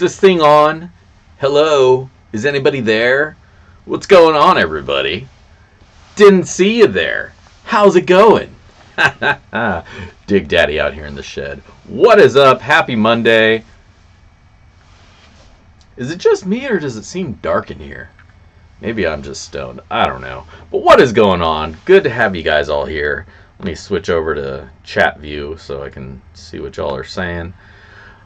this thing on? Hello? Is anybody there? What's going on, everybody? Didn't see you there. How's it going? Dig Daddy out here in the shed. What is up? Happy Monday. Is it just me or does it seem dark in here? Maybe I'm just stoned. I don't know. But what is going on? Good to have you guys all here. Let me switch over to chat view so I can see what y'all are saying.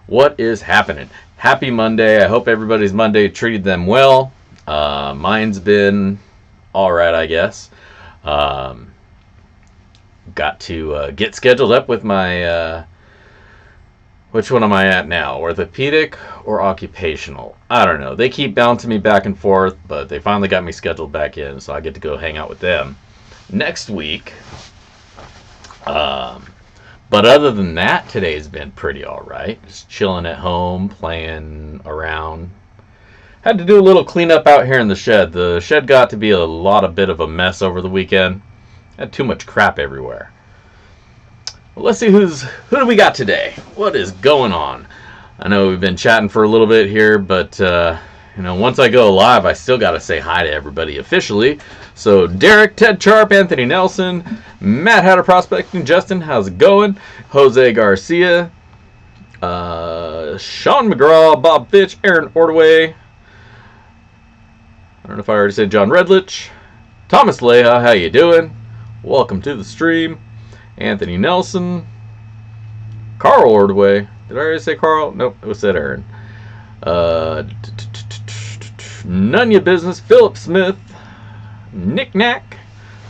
What is happening? Happy Monday. I hope everybody's Monday treated them well. Mine's been alright, I guess. Got to get scheduled up with my... which one am I at now? Orthopedic or occupational? I don't know. They keep bouncing me back and forth, but they finally got me scheduled back in, so I get to go hang out with them next week. But other than that, today's been pretty alright. Just chilling at home, playing around. Had to do a little cleanup out here in the shed. The shed got to be a bit of a mess over the weekend. Had too much crap everywhere. Well, let's see who do we got today? What is going on? I know we've been chatting for a little bit here, but once I go live, I still got to say hi to everybody officially. So Derek, Ted Sharp, Anthony Nelson, Matt Hatter Prospecting, Justin, how's it going? Jose Garcia, Sean McGraw, Bob Fitch, Aaron Ordway. I don't know if I already said John Redlich. Thomas Leha, how you doing? Welcome to the stream. Anthony Nelson. Carl Ordway. Did I already say Carl? Nope, it was said Aaron. None ya business. Philip Smith. Nick Knack.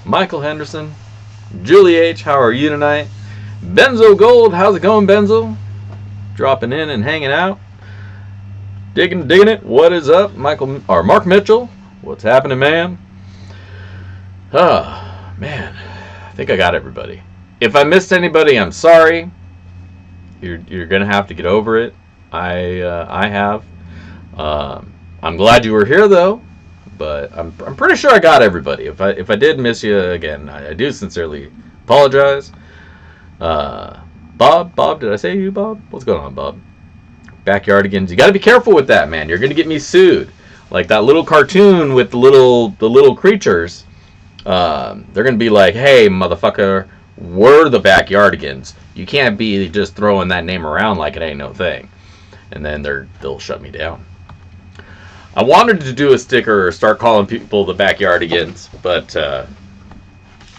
Michael Henderson. Julie H, how are you tonight? Benzo Gold, how's it going, Benzo? Dropping in and hanging out. Digging it. What is up? Mark Mitchell. What's happening, man? Man. I think I got everybody. If I missed anybody, I'm sorry. You're gonna have to get over it. I have. I'm glad you were here though, but I'm pretty sure I got everybody. If I did miss you again, I do sincerely apologize. Bob, did I say you, Bob? What's going on, Bob? Backyardigans, you got to be careful with that, man. You're gonna get me sued, like that little cartoon with the little creatures. They're gonna be like, hey, motherfucker, we're the Backyardigans. You can't be just throwing that name around like it ain't no thing. And then they'll shut me down. I wanted to do a sticker or start calling people the Backyardigans, but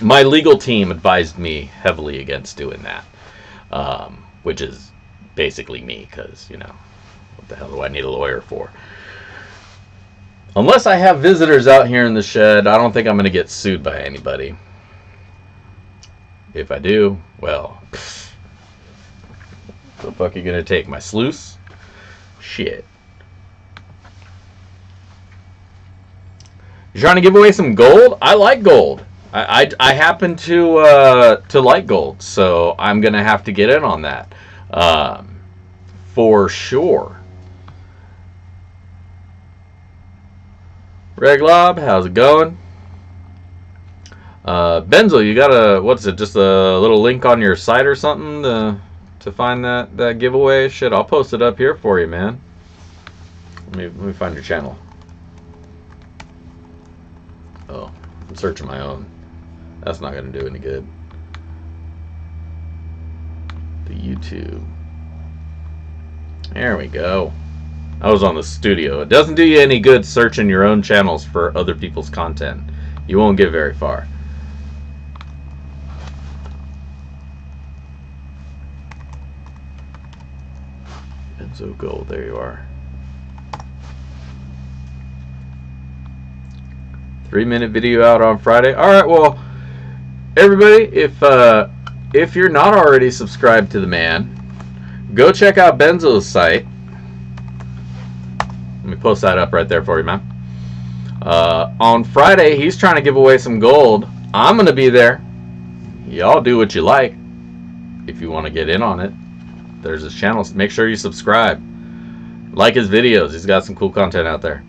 my legal team advised me heavily against doing that, which is basically me, because, what the hell do I need a lawyer for? Unless I have visitors out here in the shed, I don't think I'm going to get sued by anybody. If I do, well, the fuck are you going to take? My sluice? Shit. You trying to give away some gold? I like gold. I happen to like gold, so I'm going to have to get in on that. For sure. Reglob, how's it going? Benzo, you got what's it, just a little link on your site or something to find that giveaway? Shit, I'll post it up here for you, man. Let me find your channel. Oh, I'm searching my own. That's not going to do any good. The YouTube. There we go. I was on the studio. It doesn't do you any good searching your own channels for other people's content. You won't get very far. Benzo Gold, there you are. 3-minute video out on Friday. Alright, well, everybody, if you're not already subscribed to the man, go check out Benzo's site. Let me post that up right there for you, man. On Friday, he's trying to give away some gold. I'm going to be there. Y'all do what you like if you want to get in on it. There's his channel. Make sure you subscribe. Like his videos. He's got some cool content out there.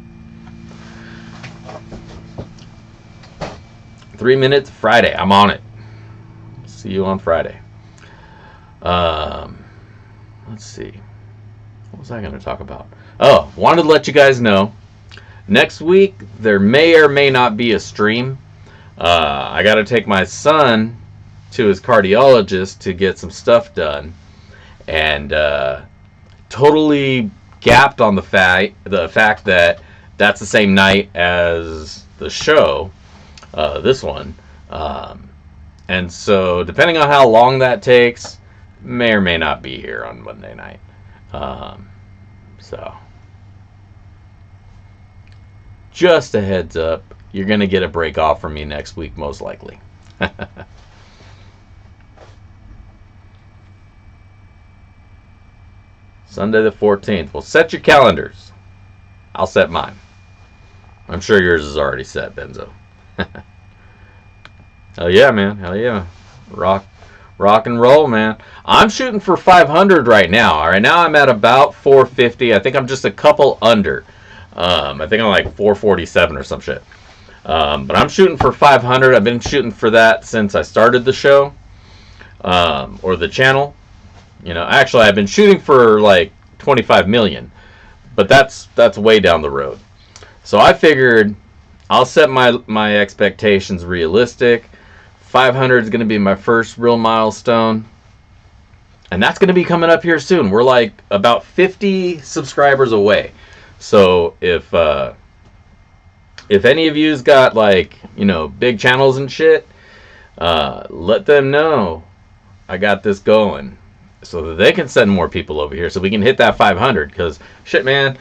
3 minutes Friday. I'm on it. See you on Friday. Let's see. What was I going to talk about? Oh, wanted to let you guys know. Next week, there may or may not be a stream. I got to take my son to his cardiologist to get some stuff done. And totally gapped on the fact that that's the same night as the show, this one. And so, depending on how long that takes, may or may not be here on Monday night. So, just a heads up, you're going to get a break off from me next week, most likely. Sunday the 14th. Well, set your calendars. I'll set mine. I'm sure yours is already set, Benzo. Hell yeah, man. Hell yeah. Rock and roll, man. I'm shooting for 500 right now. Right now I'm at about 450. I think I'm just a couple under. I think I'm like 447 or some shit. But I'm shooting for 500. I've been shooting for that since I started the show. Or the channel. You know, actually I've been shooting for like 25 million. But that's way down the road. So I figured I'll set my expectations realistic. 500 is going to be my first real milestone. And that's going to be coming up here soon. We're like about 50 subscribers away. So if any of you's got like, you know, big channels and shit, let them know I got this going so that they can send more people over here so we can hit that 500. Because shit, man,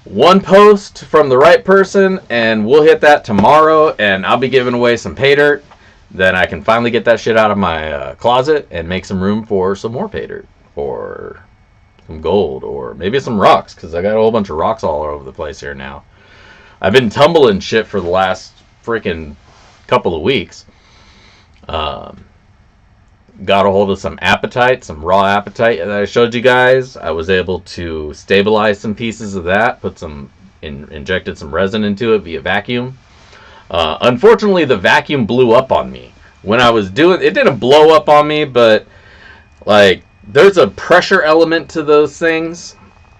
one post from the right person and we'll hit that tomorrow, and I'll be giving away some pay dirt. Then I can finally get that shit out of my closet and make some room for some more pay dirt or some gold or maybe some rocks, because I got a whole bunch of rocks all over the place here now. I've been tumbling shit for the last freaking couple of weeks. Got a hold of some apatite, some raw apatite that I showed you guys. I was able to stabilize some pieces of that, injected some resin into it via vacuum. Unfortunately, the vacuum blew up on me. When I was doing it, didn't blow up on me, but like there's a pressure element to those things.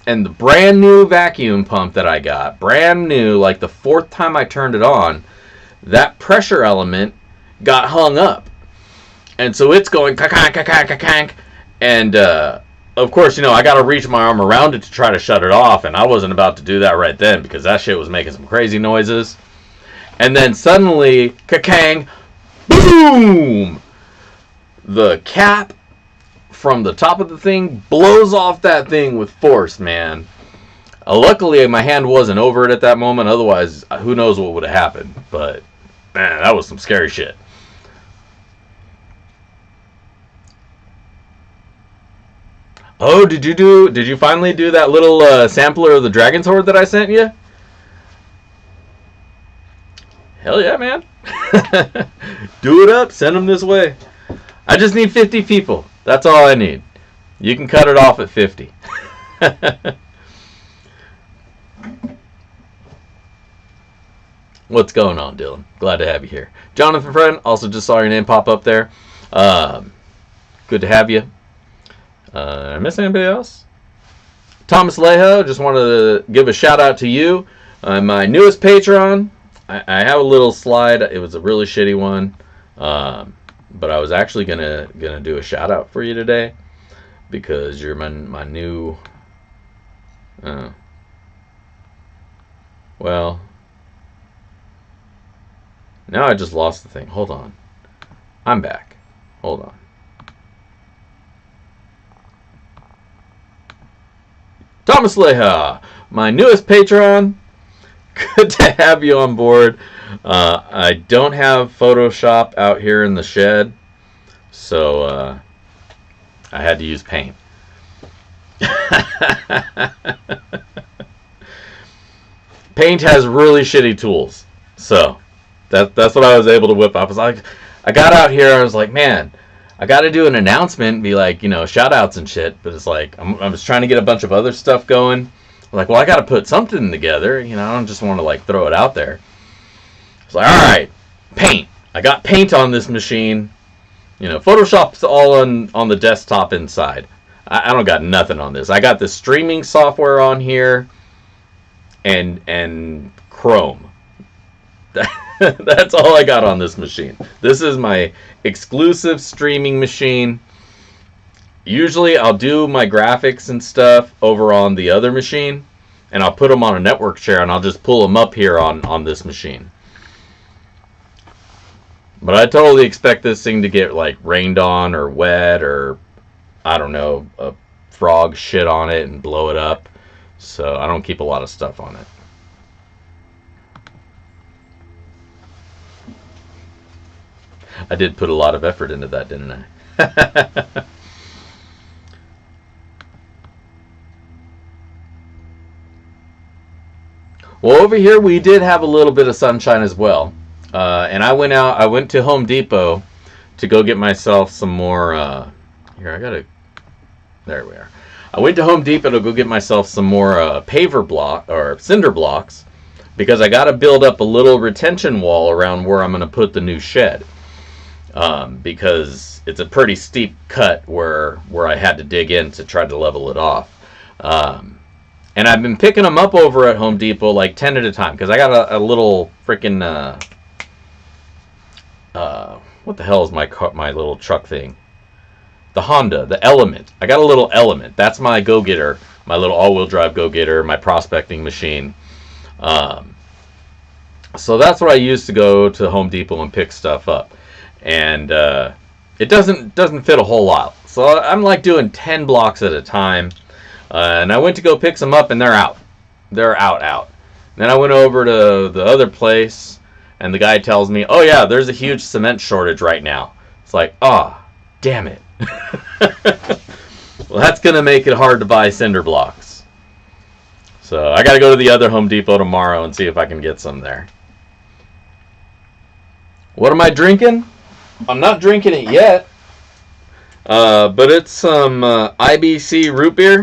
And the brand new vacuum pump that I got, brand new, like the fourth time I turned it on, that pressure element got hung up. And so it's going ka-kank, ka-kank, ka-kank. And of course, you know, I got to reach my arm around it to try to shut it off. And I wasn't about to do that right then because that shit was making some crazy noises. And then suddenly, ka-kang, boom! The cap from the top of the thing blows off that thing with force, man. Luckily, my hand wasn't over it at that moment. Otherwise, who knows what would have happened. But, man, that was some scary shit. Oh, did you finally do that little sampler of the Dragon's Horde that I sent you? Hell yeah, man. Do it up. Send them this way. I just need 50 people. That's all I need. You can cut it off at 50. What's going on, Dylan? Glad to have you here. Jonathan Friend, also just saw your name pop up there. Good to have you. I miss anybody else? Thomas Leho, just wanted to give a shout out to you. My newest patron. I have a little slide. It was a really shitty one, but I was actually gonna do a shout out for you today because you're my new. Well, now I just lost the thing. Hold on, I'm back. Hold on. Thomas Leha, my newest patron. Good to have you on board. I don't have Photoshop out here in the shed, so I had to use Paint. Paint has really shitty tools, so that's what I was able to whip up. I got out here, I was like, man, I got to do an announcement and be like, you know, shout outs and shit, but it's like, I was trying to get a bunch of other stuff going. Like, well, I got to put something together. You know, I don't just want to, like, throw it out there. It's like, all right, Paint. I got Paint on this machine. You know, Photoshop's all on the desktop inside. I don't got nothing on this. I got the streaming software on here. and Chrome. That's all I got on this machine. This is my exclusive streaming machine. Usually I'll do my graphics and stuff over on the other machine, and I'll put them on a network share, and I'll just pull them up here on this machine. But I totally expect this thing to get like rained on or wet, or I don't know, a frog shit on it and blow it up. So I don't keep a lot of stuff on it. I did put a lot of effort into that, didn't I? Well, over here we did have a little bit of sunshine as well. And I went to Home Depot to go get myself some more, there we are. I went to Home Depot to go get myself some more paver block, or cinder blocks, because I got to build up a little retention wall around where I'm going to put the new shed. Because it's a pretty steep cut where I had to dig in to try to level it off. And I've been picking them up over at Home Depot like 10 at a time, because I got a little freaking what the hell is my little truck thing? The Honda, the Element. I got a little Element. That's my go-getter, my little all-wheel drive go-getter, my prospecting machine. So that's what I use to go to Home Depot and pick stuff up. And it doesn't fit a whole lot. So I'm like doing 10 blocks at a time. And I went to go pick some up, and they're out. They're out. And then I went over to the other place, and the guy tells me, oh yeah, there's a huge cement shortage right now. It's like, damn it. Well, that's going to make it hard to buy cinder blocks. So I got to go to the other Home Depot tomorrow and see if I can get some there. What am I drinking? I'm not drinking it yet. But it's some IBC root beer.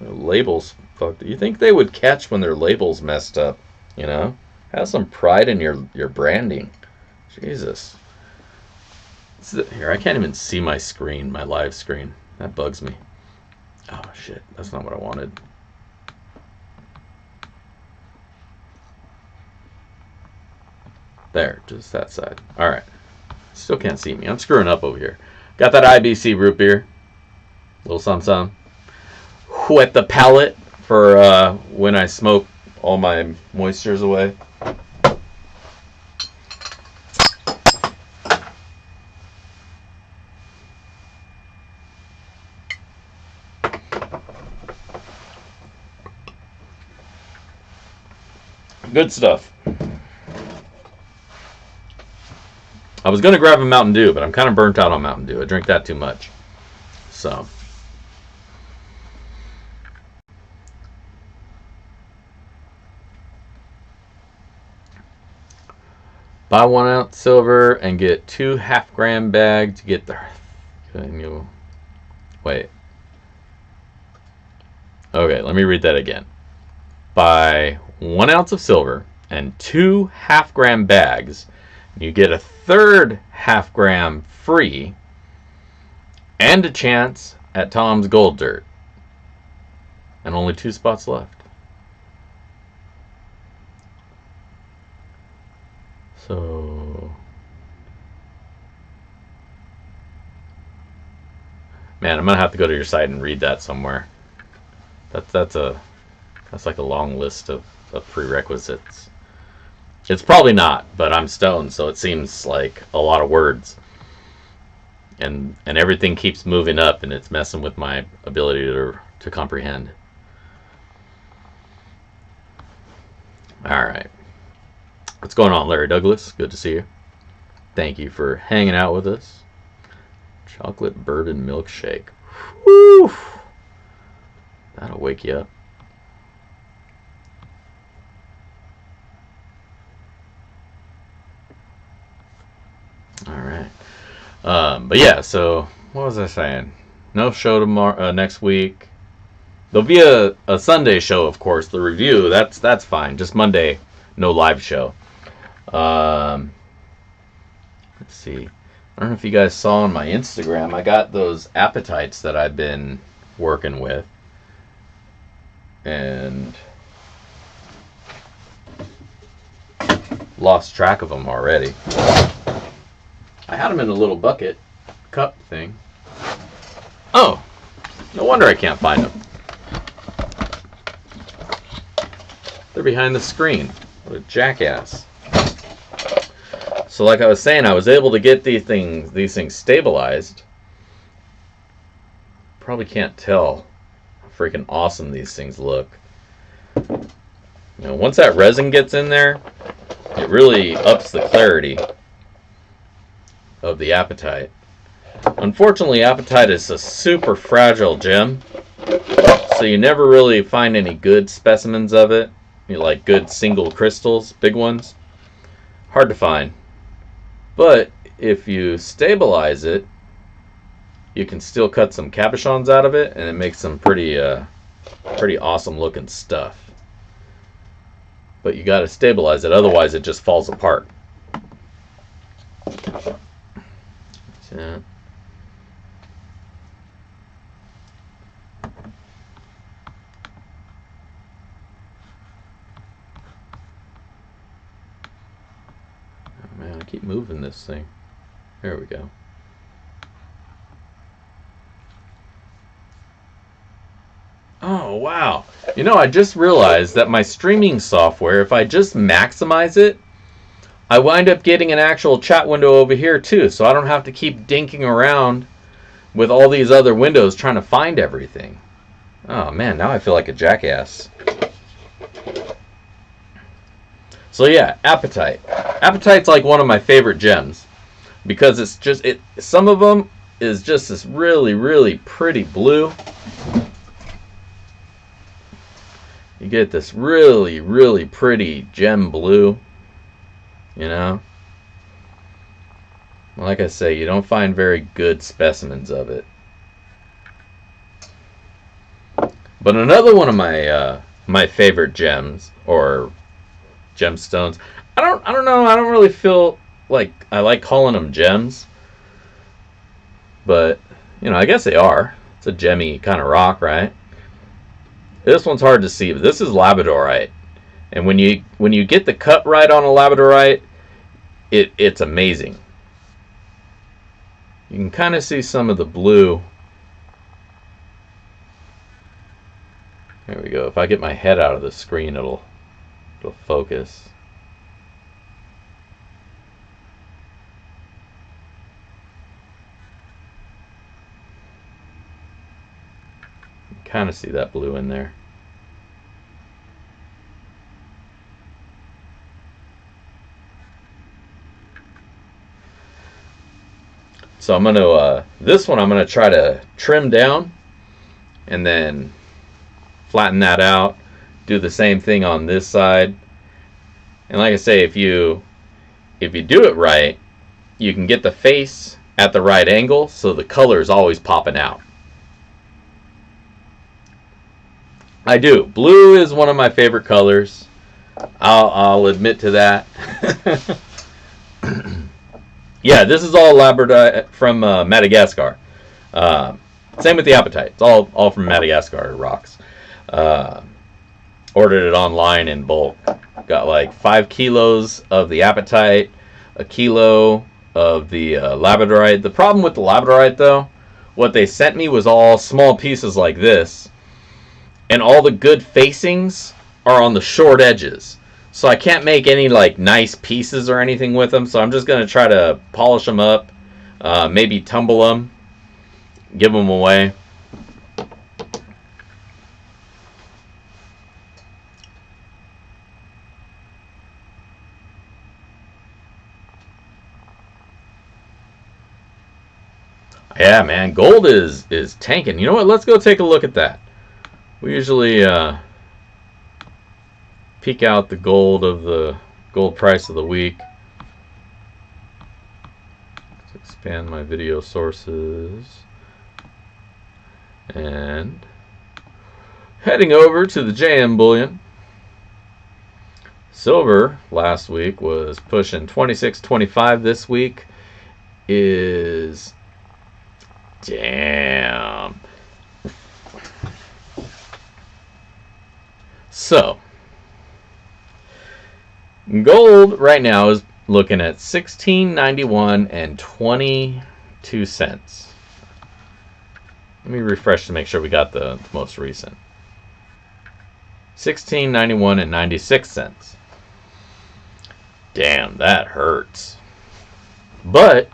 The labels fucked. You think they would catch when their labels messed up? You know, have some pride in your branding. Jesus. Here, I can't even see my screen, my live screen. That bugs me. Oh shit, that's not what I wanted. There, just that side. All right. Still can't see me. I'm screwing up over here. Got that IBC root beer. Little some. Wet the palate for when I smoke all my moistures away. Good stuff. I was going to grab a Mountain Dew, but I'm kind of burnt out on Mountain Dew. I drink that too much. So. Buy 1 ounce silver and get 2 half-gram bags to get the... Wait. Okay, let me read that again. Buy 1 ounce of silver and 2 half-gram bags. You get a 3rd half-gram free and a chance at Tom's Gold Dirt. And only 2 spots left. So, man, I'm gonna have to go to your site and read that somewhere. That's like a long list of prerequisites. It's probably not, but I'm stoned, so it seems like a lot of words. And everything keeps moving up, and it's messing with my ability to comprehend. All right. What's going on, Larry Douglas? Good to see you. Thank you for hanging out with us. Chocolate bourbon milkshake. Whew. That'll wake you up. All right. But yeah, so what was I saying? No show tomorrow, next week. There'll be a Sunday show, of course. The review, that's fine. Just Monday, no live show. Let's see. I don't know if you guys saw on my Instagram. I got those appetites that I've been working with, and lost track of them already. I had them in a little bucket cup thing. Oh, no wonder I can't find them. They're behind the screen. What a jackass. So like I was saying, I was able to get these things stabilized. Probably can't tell how freaking awesome these things look. You know, once that resin gets in there, it really ups the clarity of the apatite. Unfortunately, apatite is a super fragile gem, so you never really find any good specimens of it. You know, like good single crystals, big ones. Hard to find. But if you stabilize it, you can still cut some cabochons out of it, and it makes some pretty awesome looking stuff. But you got to stabilize it, otherwise it just falls apart. So. Oh man, I keep moving this thing. There we go. Oh, wow. You know, I just realized that my streaming software, if I just maximize it, I wind up getting an actual chat window over here too, so I don't have to keep dinking around with all these other windows trying to find everything. Oh man, now I feel like a jackass. So yeah, apatite. Apatite's like one of my favorite gems because it's just, some of them is just this really, really pretty blue. You get this really, really pretty gem blue, you know. Like I say, you don't find very good specimens of it. But another one of my my favorite gems or gemstones, I don't know, I don't really feel like I like calling them gems, but you know, I guess they are. It's a gemmy kind of rock, right? This one's hard to see, but this is labradorite, and when you get the cut right on a labradorite, it's amazing. You can kind of see some of the blue. There we go. If I get my head out of the screen, it'll focus. Kind of see that blue in there. So I'm going to, this one I'm going to try to trim down and then flatten that out. Do the same thing on this side. And like I say, if you do it right, you can get the face at the right angle so the color is always popping out. I do. Blue is one of my favorite colors. I'll admit to that. Yeah, this is all labradorite from Madagascar. Same with the apatite. It's all from Madagascar rocks. Ordered it online in bulk. Got like 5 kilos of the apatite, a kilo of the labradorite. The problem with the labradorite, though, what they sent me was all small pieces like this, and all the good facings are on the short edges. So I can't make any like nice pieces or anything with them. So I'm just going to try to polish them up, maybe tumble them, give them away. Yeah, man, gold is tanking. You know what? Let's go take a look at that. We usually peek out the gold of the gold price of the week. Let's expand my video sources. And heading over to the JM Bullion. Silver last week was pushing 26.25. This week is, damn. So Gold right now is looking at $16.91 and 22 cents. Let me refresh to make sure we got the most recent. $16.91 and 96 cents. Damn, that hurts. But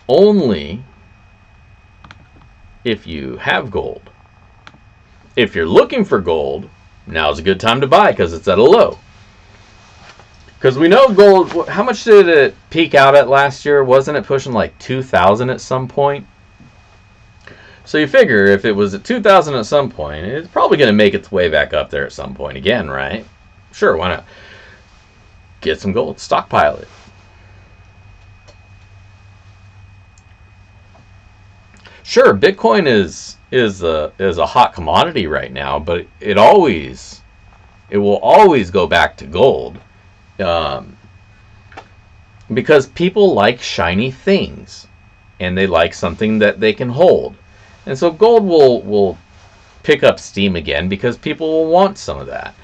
only if you have gold. If you're looking for gold, now's a good time to buy because it's at a low. Because we know gold, how much did it peak out at last year? Wasn't it pushing like 2,000 at some point? So you figure if it was at 2,000 at some point, it's probably going to make its way back up there at some point again, right? Sure, why not? Get some gold, stockpile it. Sure, Bitcoin is a hot commodity right now, but it will always go back to gold, because people like shiny things, and they like something that they can hold, and so gold will pick up steam again because people will want some of that.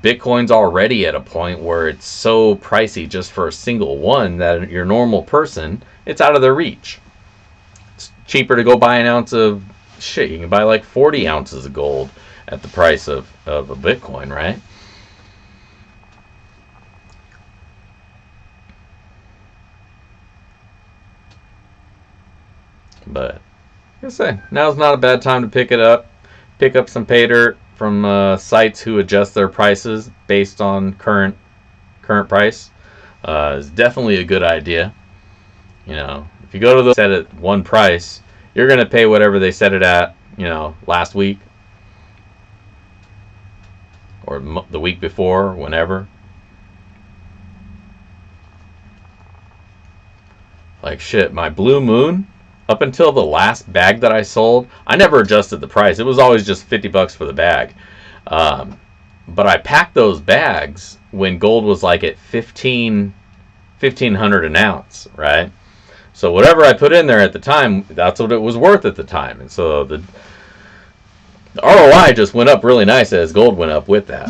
Bitcoin's already at a point where it's so pricey just for a single one that your normal person, it's out of their reach. It's cheaper to go buy an ounce of shit. You can buy like 40 ounces of gold at the price of a Bitcoin, right? But like I say, now's not a bad time to pick it up. Pick up some pay dirt from sites who adjust their prices based on current price. Is definitely a good idea. You know, if you go to the set at one price, you're going to pay whatever they set it at, you know, last week or the week before, whenever. Like shit, my Blue Moon, up until the last bag that I sold, I never adjusted the price. It was always just $50 for the bag. But I packed those bags when gold was like at $1,500 an ounce, right? So whatever I put in there at the time, that's what it was worth at the time. And so the ROI just went up really nice as gold went up with that.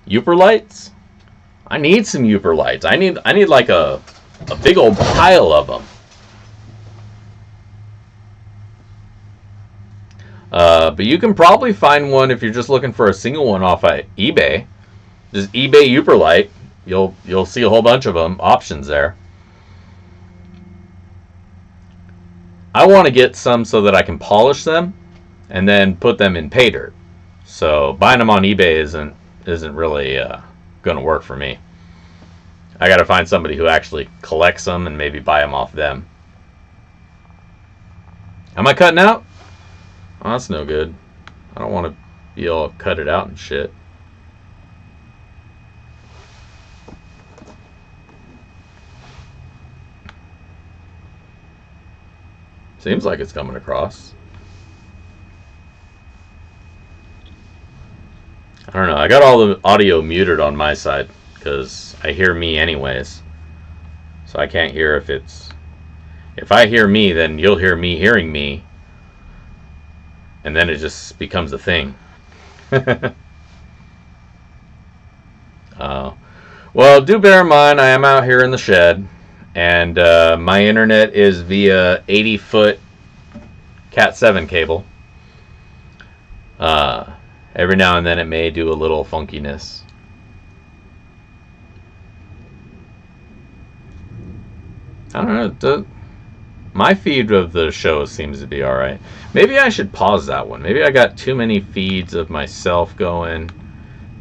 Uper lights? I need some Uper lights. I need like a big old pile of them. But you can probably find one if you're just looking for a single one off of eBay. Just eBay Uper light. You'll see a whole bunch of them options there. I want to get some so that I can polish them and then put them in pay dirt. So buying them on eBay isn't really going to work for me. I got to find somebody who actually collects them and maybe buy them off them. Am I cutting out? Oh, that's no good. I don't want to be all cut it out and shit. Seems like it's coming across. I don't know. I got all the audio muted on my side because I hear me anyways. So I can't hear if it's... If I hear me, then you'll hear me hearing me. And then it just becomes a thing. Well, do bear in mind, I am out here in the shed. And my internet is via 80-foot Cat 7 cable. Every now and then it may do a little funkiness. I don't know. My feed of the show seems to be alright. Maybe I should pause that one. Maybe I got too many feeds of myself going.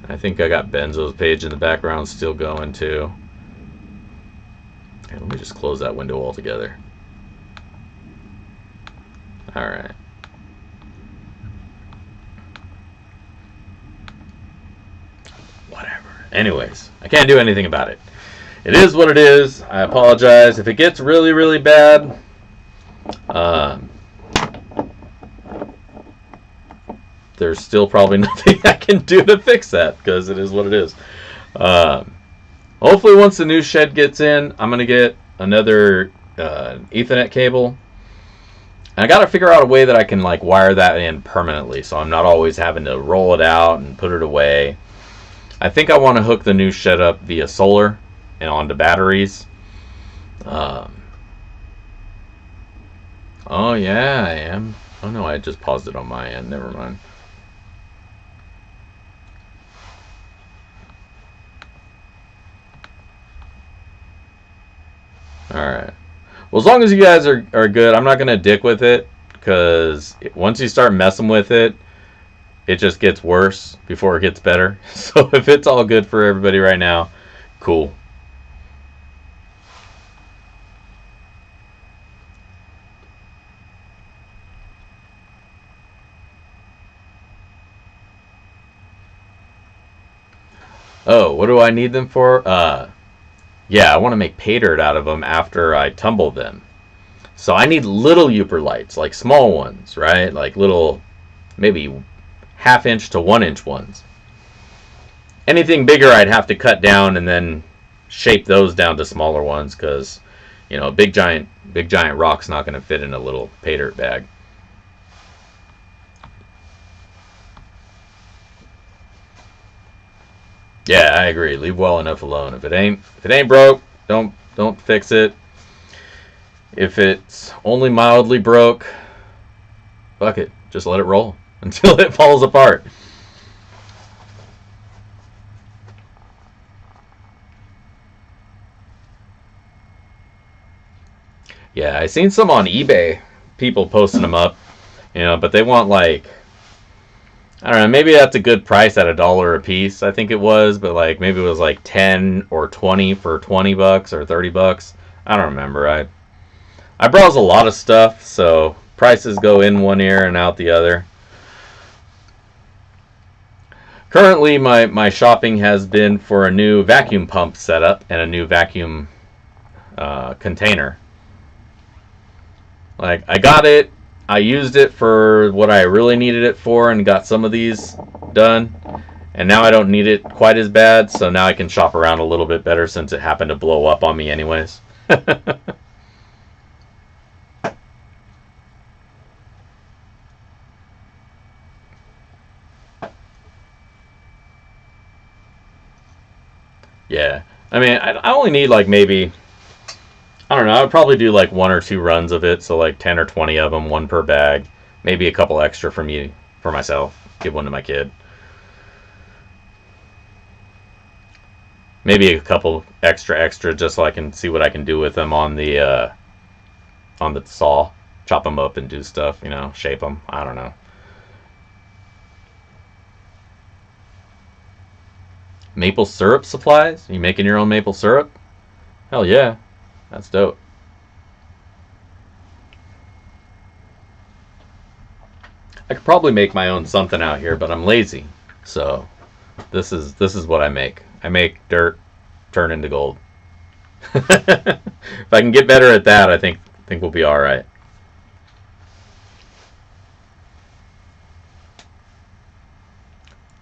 I think I got Benzo's page in the background still going too. Okay, let me just close that window altogether. Alright. Whatever. Anyways, I can't do anything about it. It is what it is. I apologize. If it gets really, really bad, there's still probably nothing I can do to fix that because it is what it is. Hopefully once the new shed gets in, I'm going to get another Ethernet cable. And I got to figure out a way that I can like wire that in permanently, so I'm not always having to roll it out and put it away. I think I want to hook the new shed up via solar and onto batteries. Oh yeah, I am. Oh no, I just paused it on my end. Never mind. Alright. Well, as long as you guys are good, I'm not going to dick with it, because once you start messing with it, it just gets worse before it gets better. So if it's all good for everybody right now, cool. Oh, what do I need them for? Yeah, I want to make pay dirt out of them after I tumble them. So I need little Uper lights, like small ones, right? Like little, maybe half-inch to 1-inch ones. Anything bigger I'd have to cut down and then shape those down to smaller ones, because, you know, a big giant rock's not going to fit in a little pay dirt bag. Yeah, I agree. Leave well enough alone. If it ain't broke, don't fix it. If it's only mildly broke, fuck it. Just let it roll until it falls apart. Yeah, I seen some on eBay, people posting them up, you know, but they want like, I don't know, maybe that's a good price at $1 a piece, I think it was, but like maybe it was like 10 or 20 for $20 or $30. I don't remember. I browse a lot of stuff, so prices go in one ear and out the other. Currently, my shopping has been for a new vacuum pump setup and a new vacuum container. Like, I got it, I used it for what I really needed it for and got some of these done. And now I don't need it quite as bad, so now I can shop around a little bit better since it happened to blow up on me anyways. Yeah. I mean, I only need like maybe, I don't know, I would probably do like 1 or 2 runs of it, so like 10 or 20 of them, 1 per bag. Maybe a couple extra for me, for myself. Give 1 to my kid. Maybe a couple extra just so I can see what I can do with them on the saw. Chop them up and do stuff, you know, shape them. I don't know. Maple syrup supplies? Are you making your own maple syrup? Hell yeah. That's dope. I could probably make my own something out here, but I'm lazy. So this is what I make. I make dirt turn into gold. If I can get better at that, I think we'll be all right.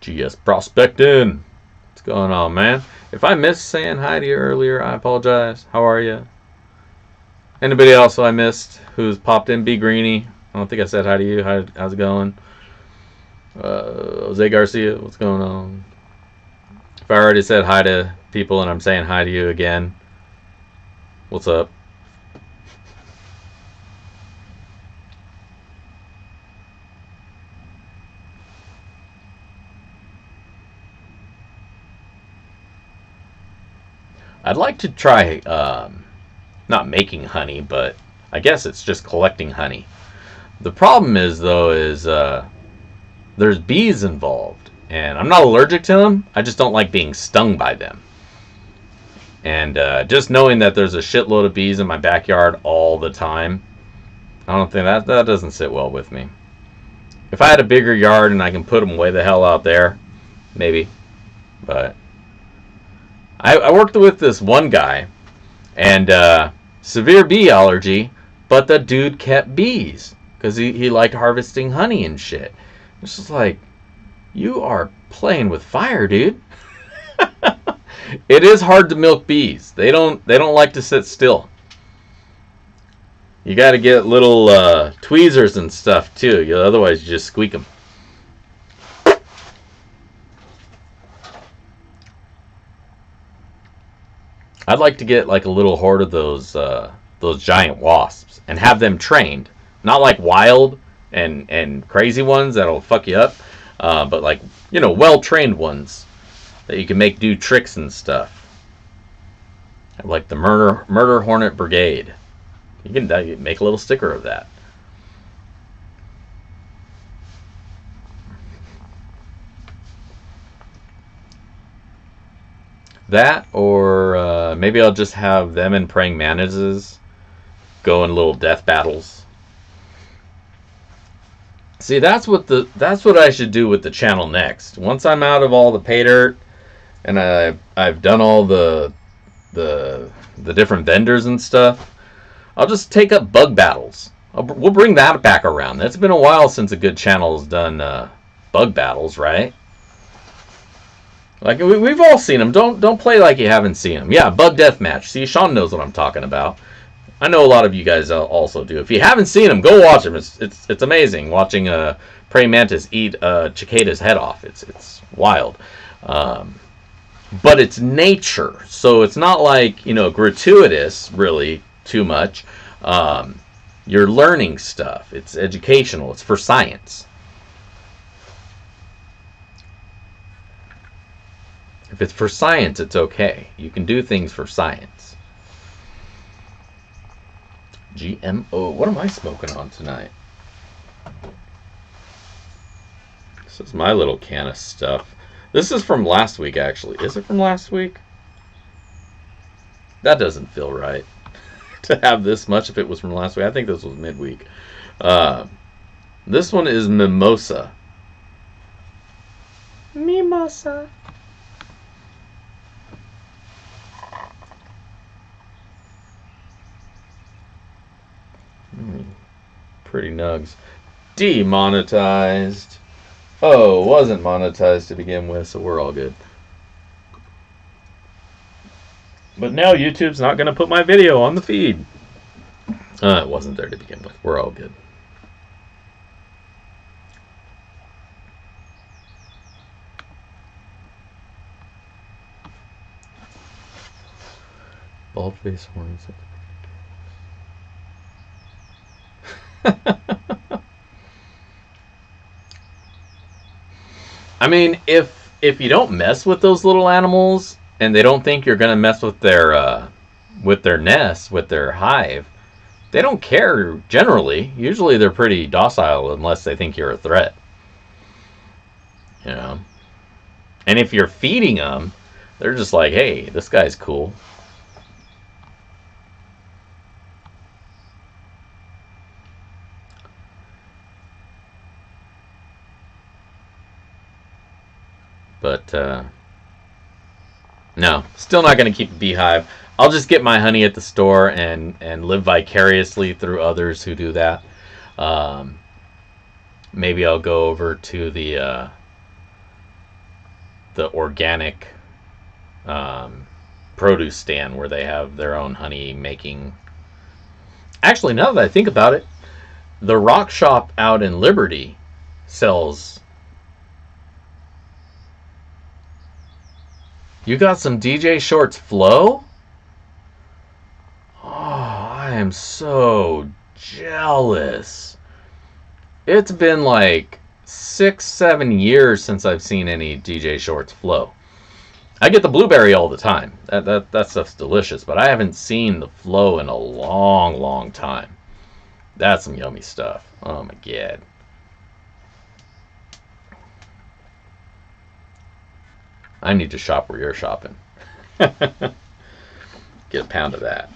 GS Prospecting. What's going on, man? If I missed saying hi to you earlier, I apologize. How are you? Anybody else I missed who's popped in? B Greeny. I don't think I said hi to you. How's it going? Jose Garcia, what's going on? If I already said hi to people and I'm saying hi to you again, what's up? I'd like to try, not making honey, but I guess it's just collecting honey. The problem is, though, there's bees involved. And I'm not allergic to them. I just don't like being stung by them. And just knowing that there's a shitload of bees in my backyard all the time, I don't think that doesn't sit well with me. If I had a bigger yard and I can put them way the hell out there, maybe. But I worked with this one guy, and severe bee allergy, but the dude kept bees because he liked harvesting honey and shit. It's just like, you are playing with fire, dude. It is hard to milk bees. They don't like to sit still. You got to get little tweezers and stuff too. Otherwise, you just squeak them. I'd like to get like a little horde of those giant wasps and have them trained, not like wild and crazy ones that'll fuck you up, but like, you know, well trained ones that you can make do tricks and stuff. Like the murder hornet brigade. You can make a little sticker of that. That, or maybe I'll just have them and praying mantises go in little death battles. See, that's what I should do with the channel next. Once I'm out of all the pay dirt and I've done all the different vendors and stuff, I'll just take up bug battles. We'll bring that back around. It's been a while since a good channel has done bug battles, right? Like, we've all seen them. Don't play like you haven't seen them. Yeah, bug deathmatch. See, Sean knows what I'm talking about. I know a lot of you guys also do. If you haven't seen them, go watch them. It's amazing watching a praying mantis eat a cicada's head off. It's wild. But it's nature, so it's not like, you know, gratuitous really too much. You're learning stuff. It's educational. It's for science. If it's for science, it's okay. You can do things for science. GMO. What am I smoking on tonight? This is my little can of stuff. This is from last week, actually. Is it from last week? That doesn't feel right to have this much if it was from last week. I think this was midweek. This one is mimosa. Mimosa. Pretty nugs. Demonetized. Oh, wasn't monetized to begin with, so we're all good. But now YouTube's not going to put my video on the feed. It wasn't there to begin with. We're all good. Bald face horns. I mean, if you don't mess with those little animals and they don't think you're gonna mess with their nest, with their hive, they don't care generally. Usually they're pretty docile unless they think you're a threat. You know? And if you're feeding them, they're just like, hey, this guy's cool. But, no, still not going to keep a beehive. I'll just get my honey at the store and live vicariously through others who do that. Maybe I'll go over to the organic produce stand where they have their own honey making. Actually, now that I think about it, the rock shop out in Liberty sells. You got some DJ Shorts Flow? Oh, I am so jealous. It's been like 6-7 years since I've seen any DJ Shorts Flow. I get the blueberry all the time. That stuff's delicious, but I haven't seen the Flow in a long time. That's some yummy stuff. Oh my god. I need to shop where you're shopping. Get a pound of that.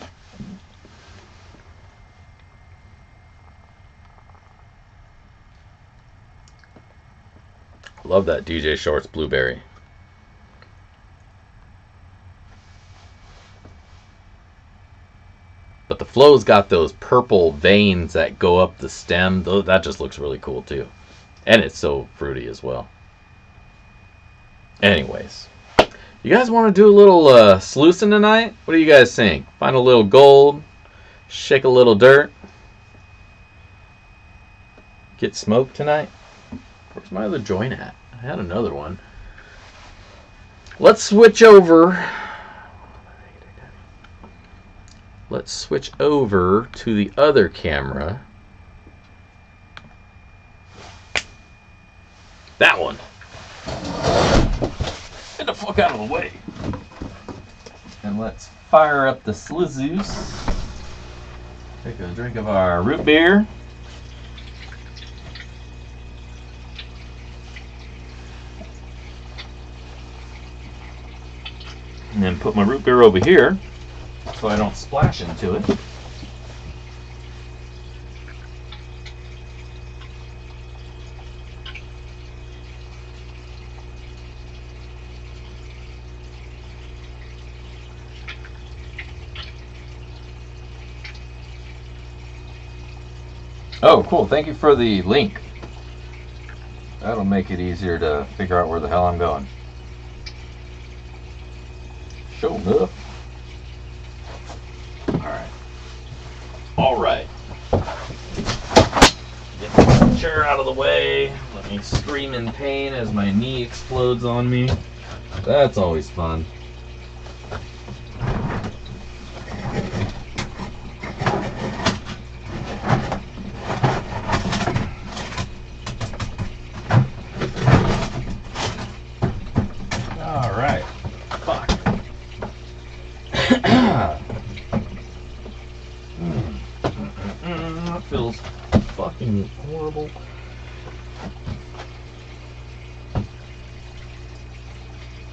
Love that DJ Shorts blueberry. But the Flow's got those purple veins that go up the stem. That just looks really cool too. And it's so fruity as well. Anyways, you guys want to do a little sluicing tonight? What do you guys think? Find a little gold, shake a little dirt. get smoked tonight? Where's my other joint at? I had another one. Let's switch over. Let's switch over to the other camera. That one. Get the fuck out of the way. And let's fire up the Slizzos. Take a drink of our root beer. And then put my root beer over here so I don't splash into it. Oh, cool. Thank you for the link. That'll make it easier to figure out where the hell I'm going. Show enough. Alright. Get the chair out of the way. Let me scream in pain as my knee explodes on me. That's always fun. Alright. Fuck. That feels fucking horrible.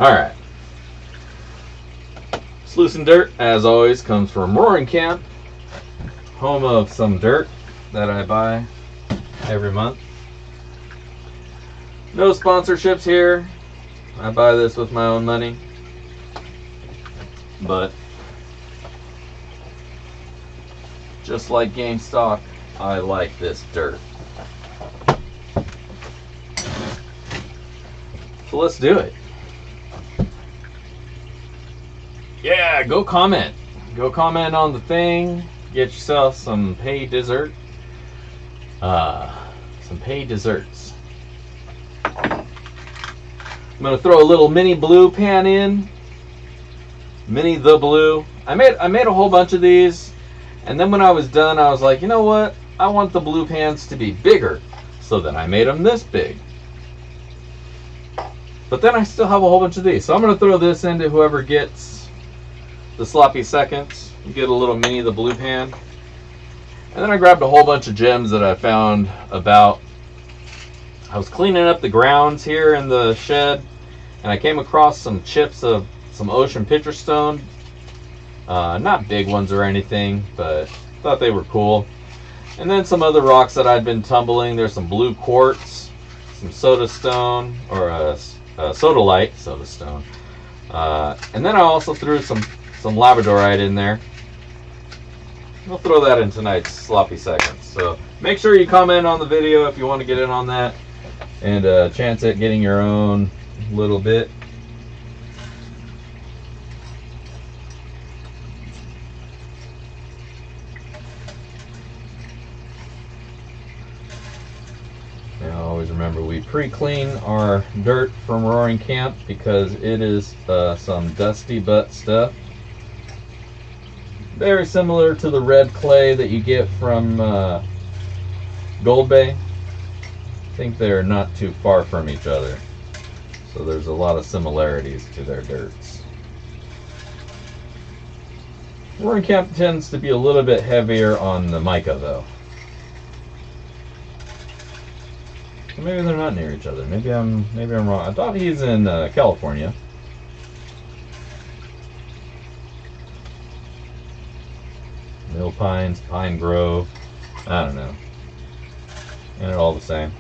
Alright. Sluice and Dirt, as always, comes from Roaring Camp, home of some dirt that I buy every month. No sponsorships here. I buy this with my own money. But just like GameStop, I like this dirt. So let's do it. Yeah, go comment. Go comment on the thing. Get yourself some paid dessert. Some paid desserts. I'm gonna throw a little mini blue pan in. Mini the blue. I made a whole bunch of these, and then when I was done, I was like, you know what? I want the blue pans to be bigger, so then I made them this big. But then I still have a whole bunch of these, so I'm gonna throw this into whoever gets the sloppy seconds. You get a little mini the blue pan, and then I grabbed a whole bunch of gems that I found about. I was cleaning up the grounds here in the shed, and I came across some chips of some ocean pitcher stone. Not big ones or anything, but thought they were cool. And then some other rocks that I'd been tumbling. There's some blue quartz, some soda stone, or sodalite, soda stone. And then I also threw some labradorite in there. We'll throw that in tonight's sloppy seconds. So make sure you comment on the video if you want to get in on that, and a chance at getting your own little bit. Now always remember, we pre-clean our dirt from Roaring Camp because it is some dusty butt stuff. Very similar to the red clay that you get from Gold Bay. I think they're not too far from each other. So there's a lot of similarities to their dirts. Roaring Camp tends to be a little bit heavier on the mica though. So maybe they're not near each other. Maybe I'm wrong. I thought he's in California. Mill Pines, Pine Grove. I don't know. And they're all the same.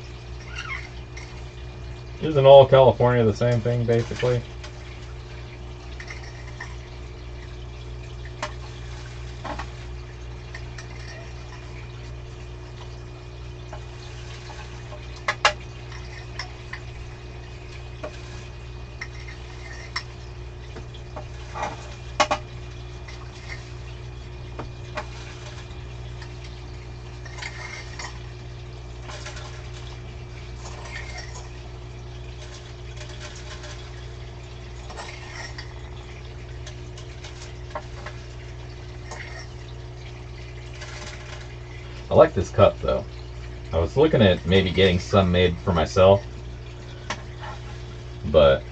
Isn't all California the same thing, basically? I like this cup though. I was looking at maybe getting some made for myself, but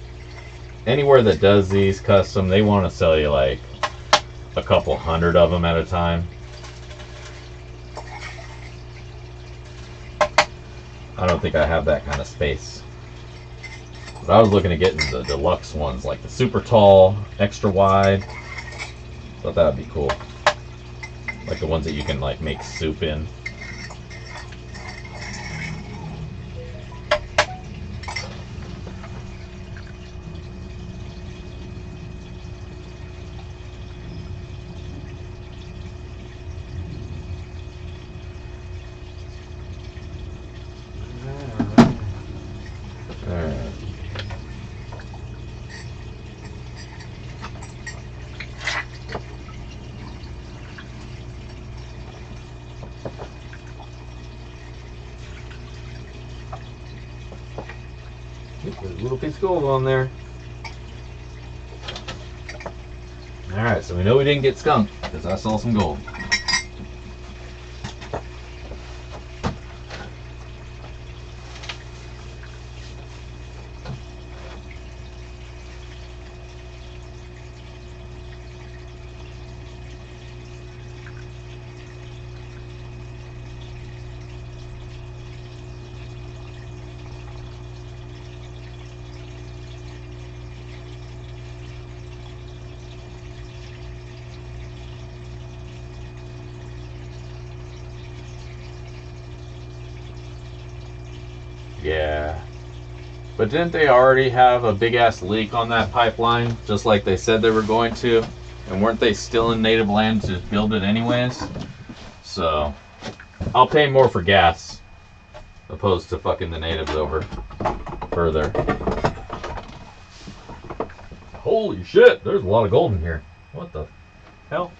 anywhere that does these custom, they want to sell you like a couple hundred of them at a time. I don't think I have that kind of space. But I was looking at getting the deluxe ones, like the super tall, extra wide. Thought that would be cool. Like the ones that you can like make soup in. There's a little piece of gold on there. Alright, so we know we didn't get skunked because I saw some gold. Yeah. But didn't they already have a big ass leak on that pipeline, just like they said they were going to? And weren't they still in native land to build it anyways? So, I'll pay more for gas, opposed to fucking the natives over further. Holy shit, there's a lot of gold in here. What the hell?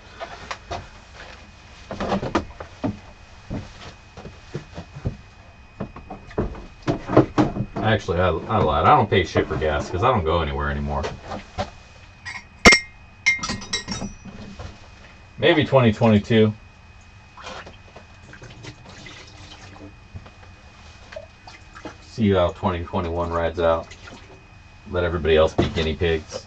Actually, I lied. I don't pay shit for gas because I don't go anywhere anymore. Maybe 2022. See how 2021 rides out. Let everybody else be guinea pigs.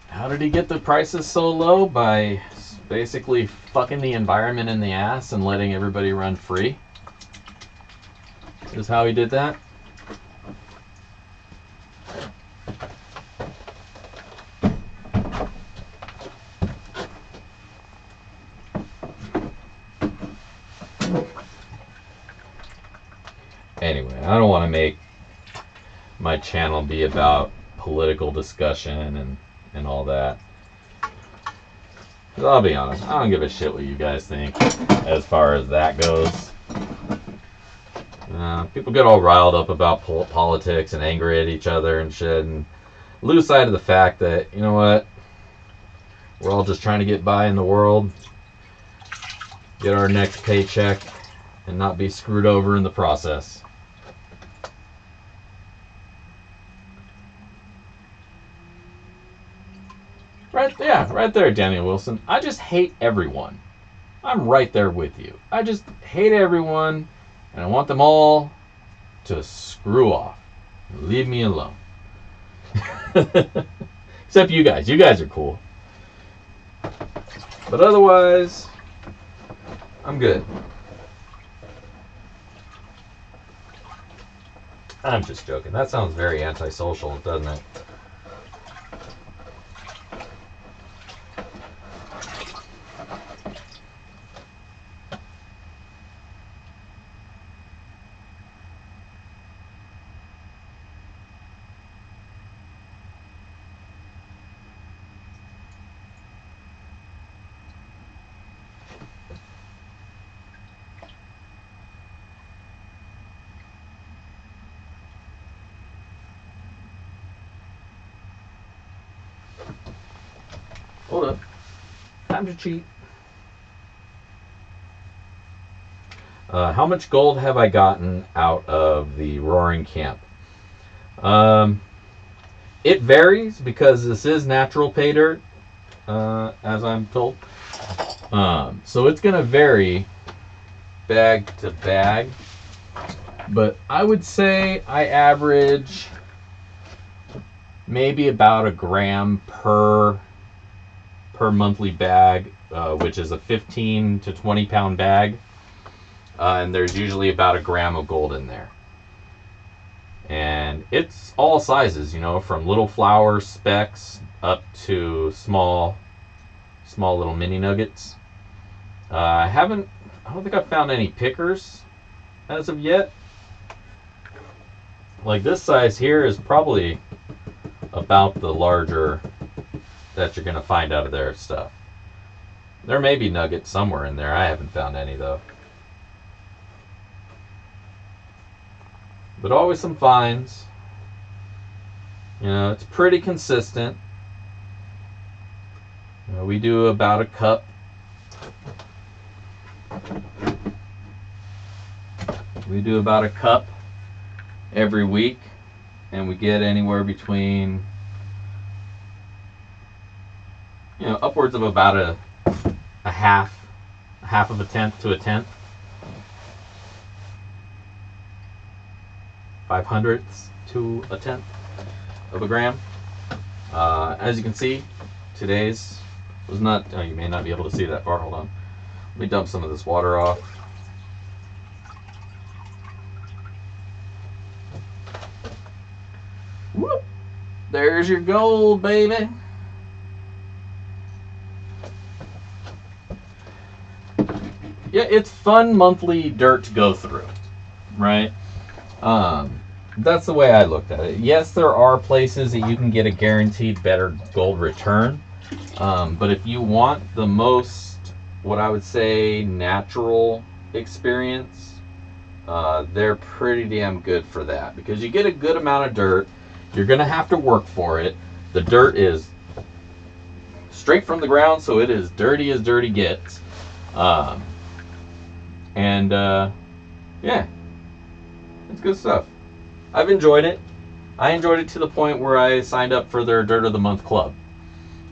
How did he get the prices so low? By basically fucking the environment in the ass and letting everybody run free? Is how he did that? Anyway, I don't want to make my channel be about political discussion and all that. I'll be honest, I don't give a shit what you guys think as far as that goes. People get all riled up about politics and angry at each other and shit, and lose sight of the fact that, you know what, we're all just trying to get by in the world, get our next paycheck, and not be screwed over in the process. Right there, Daniel Wilson. I just hate everyone. I'm right there with you. I just hate everyone, and I want them all to screw off. Leave me alone. Except you guys. You guys are cool. But otherwise, I'm good. I'm just joking. That sounds very antisocial, doesn't it? Hold up. time to cheat. How much gold have I gotten out of the Roaring Camp? It varies because this is natural pay dirt, as I'm told. So it's going to vary bag to bag. But I would say I average maybe about a gram per monthly bag, which is a 15 to 20 pound bag. And there's usually about a gram of gold in there. And it's all sizes, you know, from little flower specks up to small little mini nuggets. I don't think I've found any pickers as of yet. Like this size here is probably about the larger that you're going to find out of their stuff. There may be nuggets somewhere in there. I haven't found any though. But always some finds. You know, it's pretty consistent. You know, we do about a cup. We do about a cup every week, and we get anywhere between, you know, upwards of about a half of a tenth to a tenth. 5/100 to a tenth of a gram. As you can see, today's was not, you may not be able to see that far. Hold on. Let me dump some of this water off. Whoop. There's your gold, baby. Yeah, it's fun monthly dirt to go through, right? That's the way I looked at it. Yes, there are places that you can get a guaranteed better gold return. But if you want the most, what I would say, natural experience, they're pretty damn good for that. Because you get a good amount of dirt. You're going to have to work for it. The dirt is straight from the ground, so it is dirty as dirty gets. Yeah, it's good stuff. I've enjoyed it. I enjoyed it to the point where I signed up for their Dirt of the Month Club.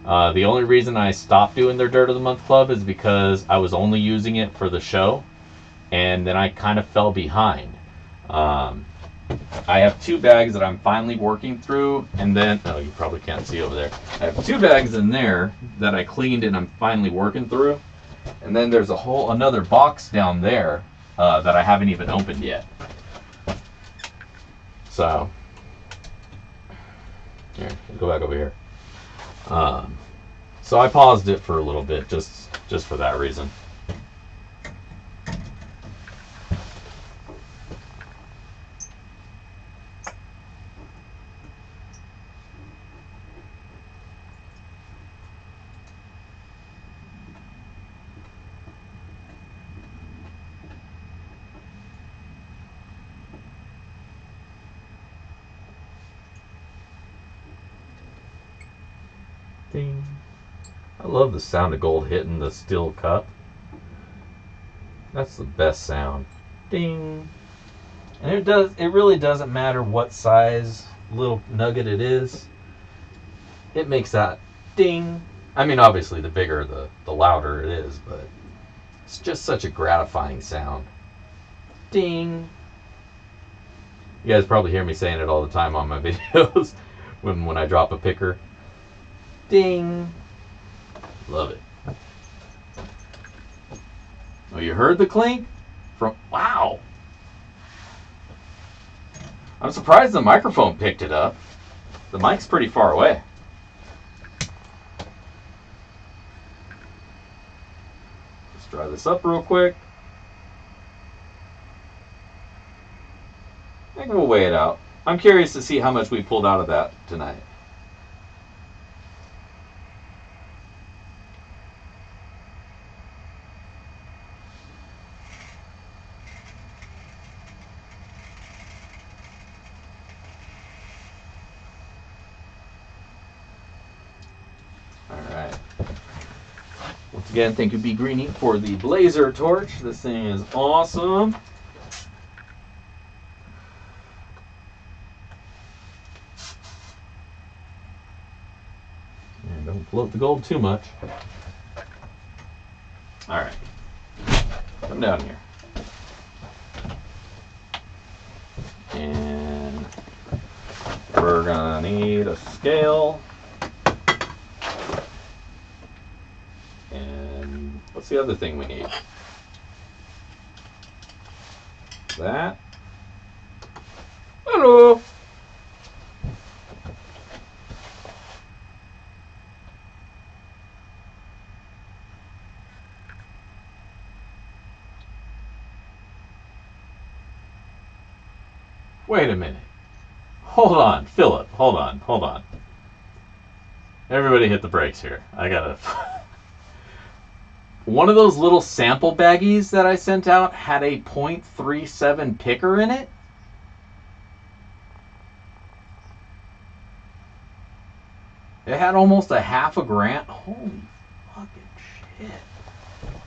The only reason I stopped doing their Dirt of the Month Club is because I was only using it for the show, and then I kind of fell behind. I have 2 bags that I'm finally working through, and then, oh, you probably can't see over there. I have 2 bags in there that I cleaned and I'm finally working through. And then there's another box down there that I haven't even opened yet. So, here, go back over here. So I paused it for a little bit, just for that reason. Ding. I love the sound of gold hitting the steel cup. That's the best sound. Ding. And it really doesn't matter what size little nugget it is. It makes that ding. I mean, obviously the bigger the louder it is, but it's just such a gratifying sound. Ding. You guys probably hear me saying it all the time on my videos when I drop a picker. Ding. Love it. Oh, you heard the clink? Wow. I'm surprised the microphone picked it up. The mic's pretty far away. Let's dry this up real quick. I think we'll weigh it out. I'm curious to see how much we pulled out of that tonight. Again, thank you, B Greenie, for the Blazer torch. This thing is awesome. And don't float the gold too much. All right, come down here. And we're gonna need a scale. And what's the other thing we need? That. Hello. Wait a minute. Hold on, Philip. Hold on. Everybody hit the brakes here. I gotta... One of those little sample baggies that I sent out had a .37 picker in it. It had almost a half a gram. Holy fucking shit.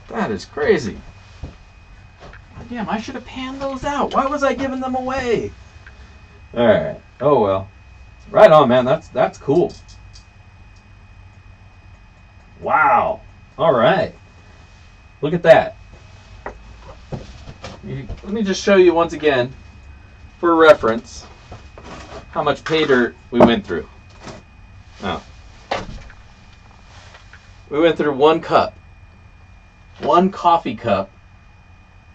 That is crazy. God damn, I should have panned those out. Why was I giving them away? Alright. Oh well. Right on, man. That's cool. Wow. Alright. Look at that. Let me just show you once again, for reference, how much pay dirt we went through. Now, we went through 1 cup. 1 coffee cup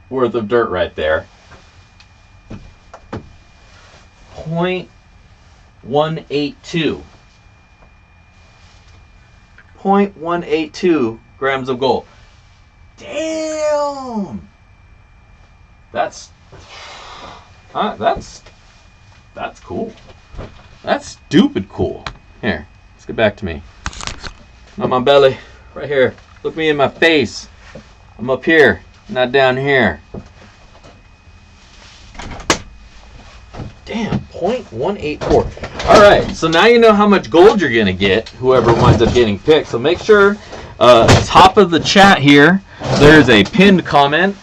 worth of dirt right there. 0.182. 0.182 grams of gold. Damn! That's cool. That's stupid cool. Here, let's get back to me. On my belly, right here. Look me in my face. I'm up here, not down here. Damn, 0.184. Alright, so now you know how much gold you're going to get, whoever winds up getting picked. So make sure, top of the chat here, there's a pinned comment.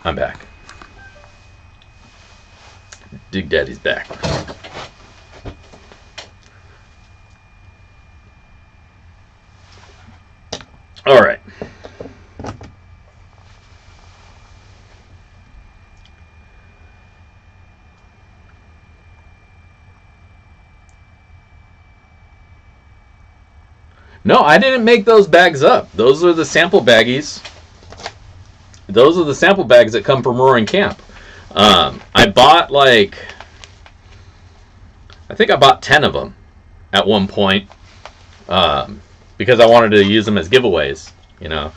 I'm back. Dig Daddy's back. Alright. No, I didn't make those bags up. Those are the sample baggies. Those are the sample bags that come from Roaring Camp. I bought I think I bought 10 of them at one point because I wanted to use them as giveaways, you know.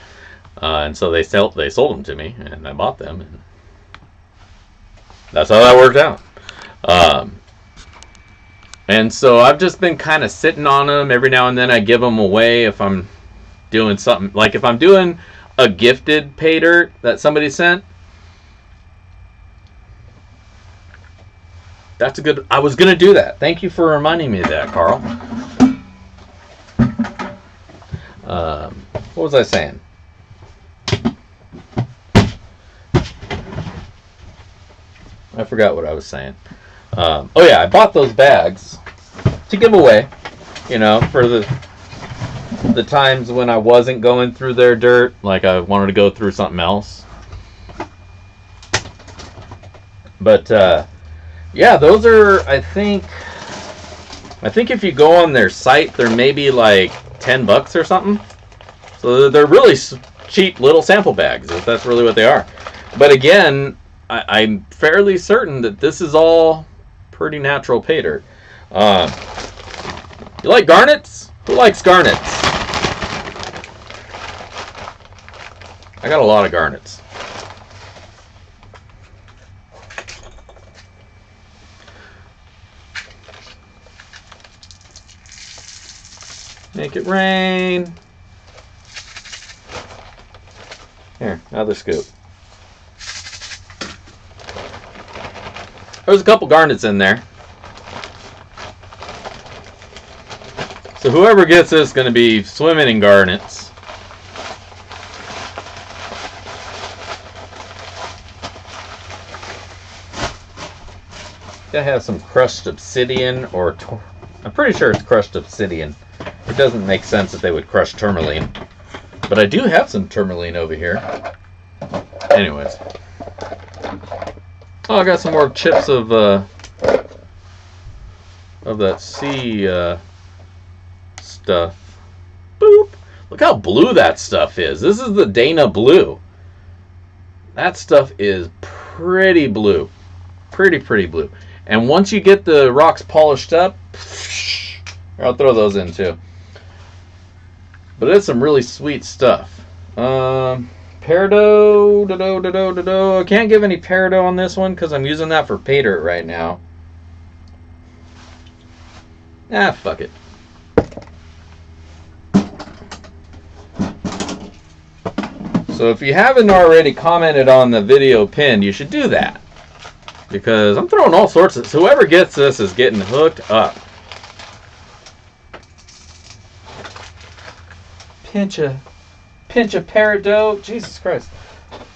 And so they sold them to me, and I bought them, and that's how that worked out. And so I've just been kind of sitting on them. Every now and then I give them away if I'm doing something. Like if I'm doing a gifted pay dirt that somebody sent. That's a good... I was going to do that. Thank you for reminding me of that, Carl. What was I saying? I forgot what I was saying. Oh yeah, I bought those bags to give away, you know, for the times when I wasn't going through their dirt, like I wanted to go through something else. But yeah, those are, I think if you go on their site, they're maybe like $10 or something. So they're really cheap little sample bags. That's really what they are. But again, I'm fairly certain that this is all pretty natural pay dirt. You like garnets? Who likes garnets? I got a lot of garnets. Make it rain. Here, another scoop. There's a couple garnets in there. So whoever gets this is going to be swimming in garnets. I have some crushed obsidian, or I'm pretty sure it's crushed obsidian. It doesn't make sense that they would crush tourmaline, but I do have some tourmaline over here. Anyways, oh, I got some more chips of that sea stuff. Boop! Look how blue that stuff is. This is the Dana blue. That stuff is pretty blue, pretty blue. And once you get the rocks polished up, I'll throw those in too. But it's some really sweet stuff. Peridot, I can't give any peridot on this one because I'm using that for pay dirt right now. Ah, fuck it. So if you haven't already commented on the video pinned, you should do that. Because I'm throwing all sorts of... So whoever gets this is getting hooked up. Pinch a peridot. Jesus Christ.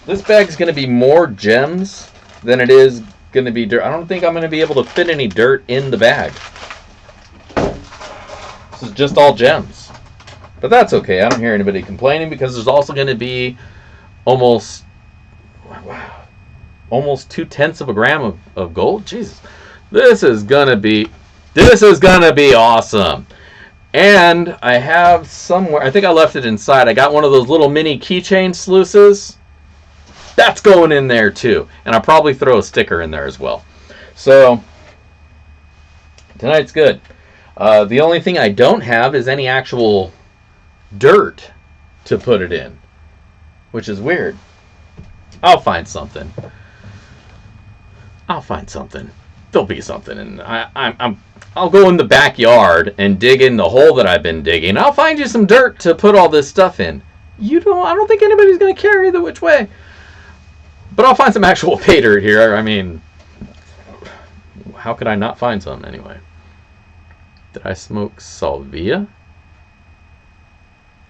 This bag's going to be more gems than it is going to be dirt. I don't think I'm going to be able to fit any dirt in the bag. This is just all gems. But that's okay. I don't hear anybody complaining because there's also going to be almost 2/10 of a gram of gold. Jesus. This is going to be awesome. And I have somewhere, I think I left it inside. I got one of those little mini keychain sluices. That's going in there too. And I'll probably throw a sticker in there as well. So, tonight's good. The only thing I don't have is any actual dirt to put it in, which is weird. I'll find something. There'll be something, and I'll go in the backyard and dig in the hole that I've been digging. I'll find you some dirt to put all this stuff in. I don't think anybody's gonna care either which way. But I'll find some actual pay dirt here. I mean, how could I not find some anyway? Did I smoke salvia?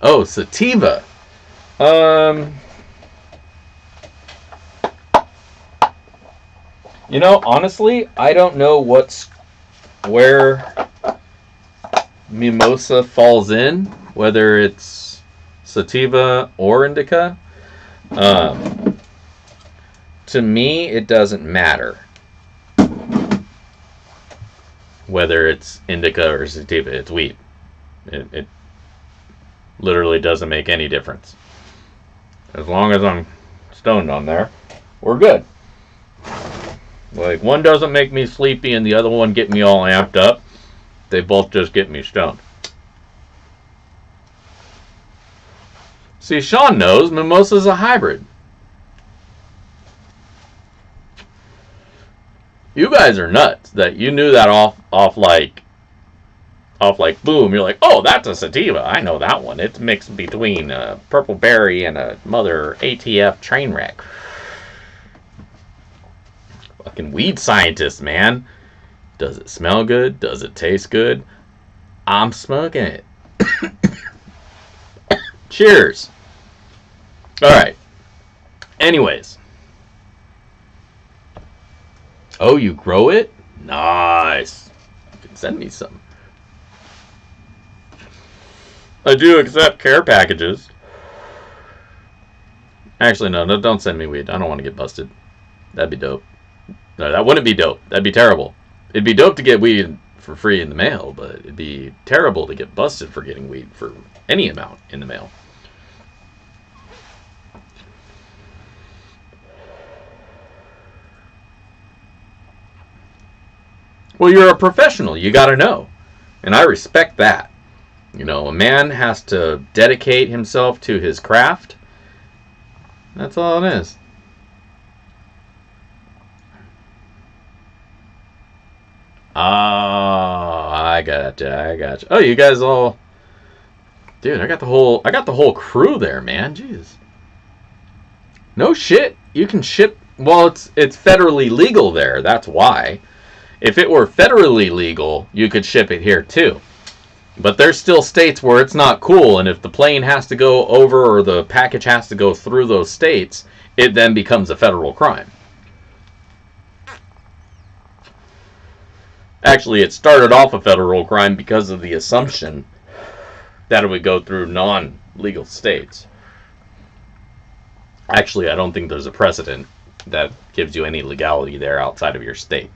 Oh, sativa. You know, honestly, I don't know where mimosa falls in, whether it's sativa or indica. To me, it doesn't matter whether it's indica or sativa. It's weed. It literally doesn't make any difference. As long as I'm stoned on there, we're good. Like, one doesn't make me sleepy and the other one get me all amped up. They both just get me stoned. See, Sean knows mimosa's a hybrid. You guys are nuts that you knew that off like boom. You're like, oh, that's a sativa. I know that one. It's mixed between a purple berry and a mother ATF train wreck. Fucking weed scientist, man. Does it smell good? Does it taste good? I'm smoking it. Cheers. Alright. Anyways. Oh, you grow it? Nice. You can send me some. I do accept care packages. Actually, no, don't send me weed. I don't want to get busted. That'd be dope. No, that wouldn't be dope. That'd be terrible. It'd be dope to get weed for free in the mail, but it'd be terrible to get busted for getting weed for any amount in the mail. Well, you're a professional. You gotta know. And I respect that. You know, a man has to dedicate himself to his craft. That's all it is. Oh, I gotcha. Oh, you guys all... Dude, I got the whole crew there, man. Jeez. No shit. You can ship... Well, it's federally legal there. That's why. If it were federally legal, you could ship it here too. But there's still states where it's not cool, and if the plane has to go over or the package has to go through those states, it then becomes a federal crime. Actually, it started off a federal crime because of the assumption that it would go through non-legal states. Actually, I don't think there's a precedent that gives you any legality there outside of your state.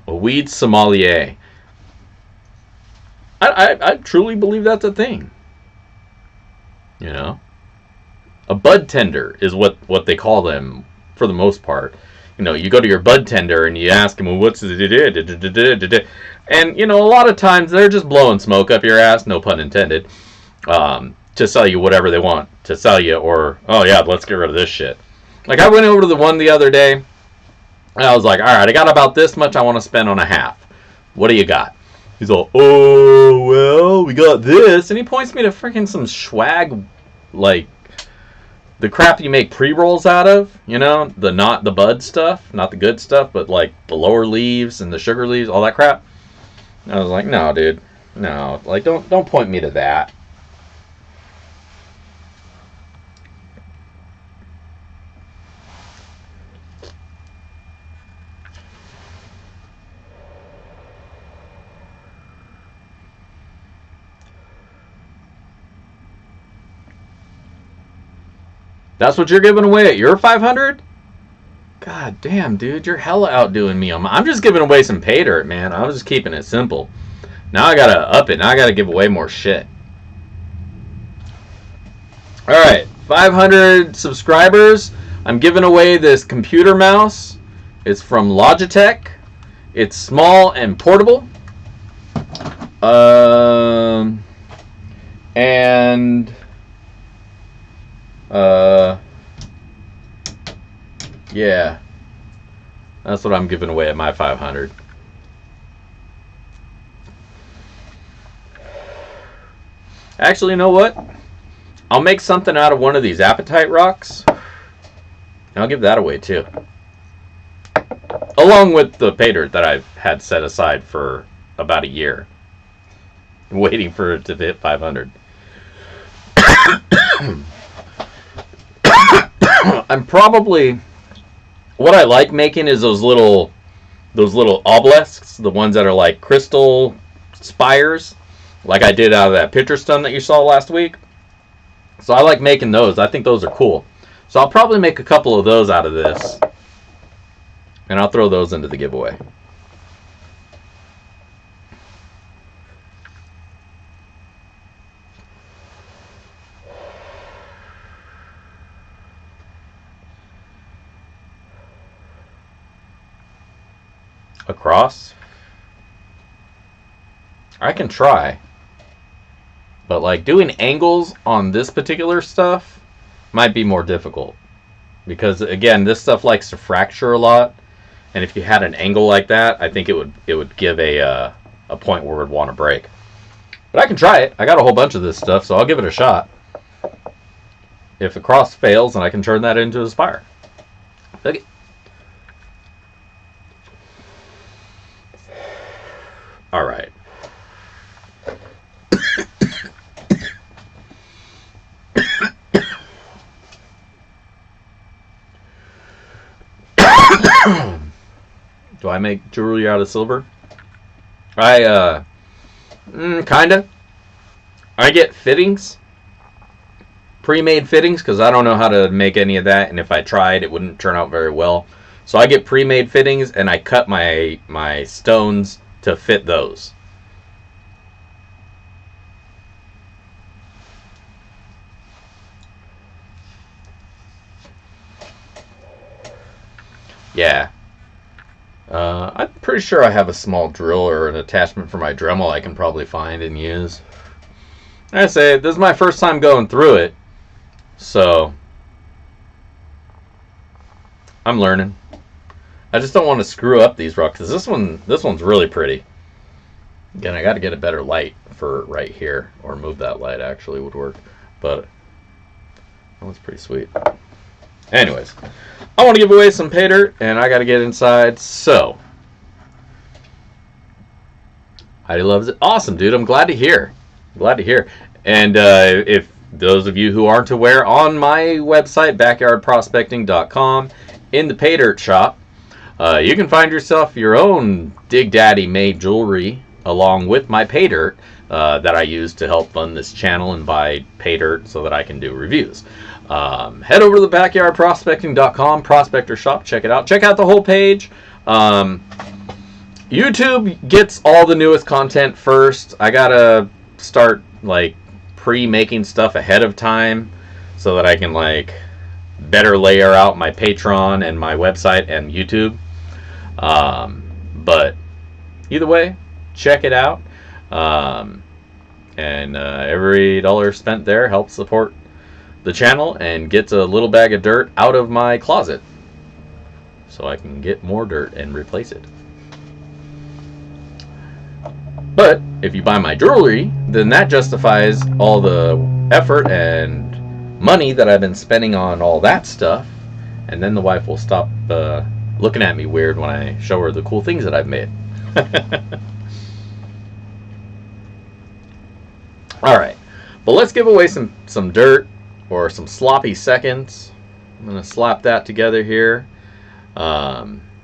A weed sommelier. I truly believe that's a thing. You know? A bud tender is what they call them for the most part. You know, you go to your bud tender and you ask them, well, what's it? And, you know, a lot of times they're just blowing smoke up your ass, no pun intended, to sell you whatever they want to sell you, or, oh yeah, let's get rid of this shit. Like, I went over to the one the other day, and I was like, all right, I got about this much I want to spend on a half. What do you got? He's all, oh, well, we got this. And he points me to freaking some swag, like, the crap you make pre-rolls out of, you know, not the bud stuff, not the good stuff, but like the lower leaves and the sugar leaves, all that crap. And I was like, no, dude, no, like don't point me to that. That's what you're giving away at your 500? God damn, dude, you're hella outdoing me. I'm just giving away some pay dirt, man. I was just keeping it simple. Now I gotta up it. Now I gotta give away more shit. Alright, 500 subscribers. I'm giving away this computer mouse. It's from Logitech. It's small and portable. Yeah. That's what I'm giving away at my 500. Actually, you know what? I'll make something out of one of these Appetite Rocks. And I'll give that away too. Along with the pay dirt that I've had set aside for about a year. Waiting for it to hit 500. I'm probably... What I like making is those little obelisks, the ones that are like crystal spires, like I did out of that picture stone that you saw last week. So I like making those. I think those are cool. So I'll probably make a couple of those out of this, and I'll throw those into the giveaway. Across? I can try. But like doing angles on this particular stuff might be more difficult. Because again, this stuff likes to fracture a lot. And if you had an angle like that, I think it would give a point where it would want to break. But I can try it. I got a whole bunch of this stuff, so I'll give it a shot. If across fails, then I can turn that into a spire. Okay. All right. Do I make jewelry out of silver? Kinda. I get fittings. Pre-made fittings, because I don't know how to make any of that, and if I tried, it wouldn't turn out very well. So I get pre-made fittings, and I cut my stones to fit those. Yeah. I'm pretty sure I have a small drill or an attachment for my Dremel I can probably find and use. I say, this is my first time going through it, so I'm learning. I just don't want to screw up these rocks, because this one's really pretty. Again, I got to get a better light for right here, or move that light actually would work, but that one's pretty sweet. Anyways, I want to give away some pay dirt, and I got to get inside, so Heidi loves it. Awesome, dude. I'm glad to hear. Glad to hear. And if those of you who aren't aware, on my website, backyardprospecting.com, in the pay dirt shop, you can find yourself your own Dig Daddy made jewelry along with my pay dirt that I use to help fund this channel and buy pay dirt so that I can do reviews. Head over to the backyardprospecting.com prospector shop. Check it out. Check out the whole page. YouTube gets all the newest content first. I gotta start like pre-making stuff ahead of time so that I can like better layer out my Patreon and my website and YouTube. But either way, check it out. Every dollar spent there helps support the channel and gets a little bag of dirt out of my closet so I can get more dirt and replace it. But if you buy my jewelry, then that justifies all the effort and money that I've been spending on all that stuff, and then the wife will stop looking at me weird when I show her the cool things that I've made. Alright, but let's give away some dirt, or some sloppy seconds. I'm going to slap that together here.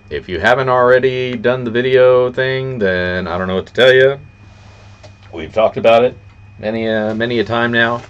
If you haven't already done the video thing, then I don't know what to tell you. We've talked about it many a time now.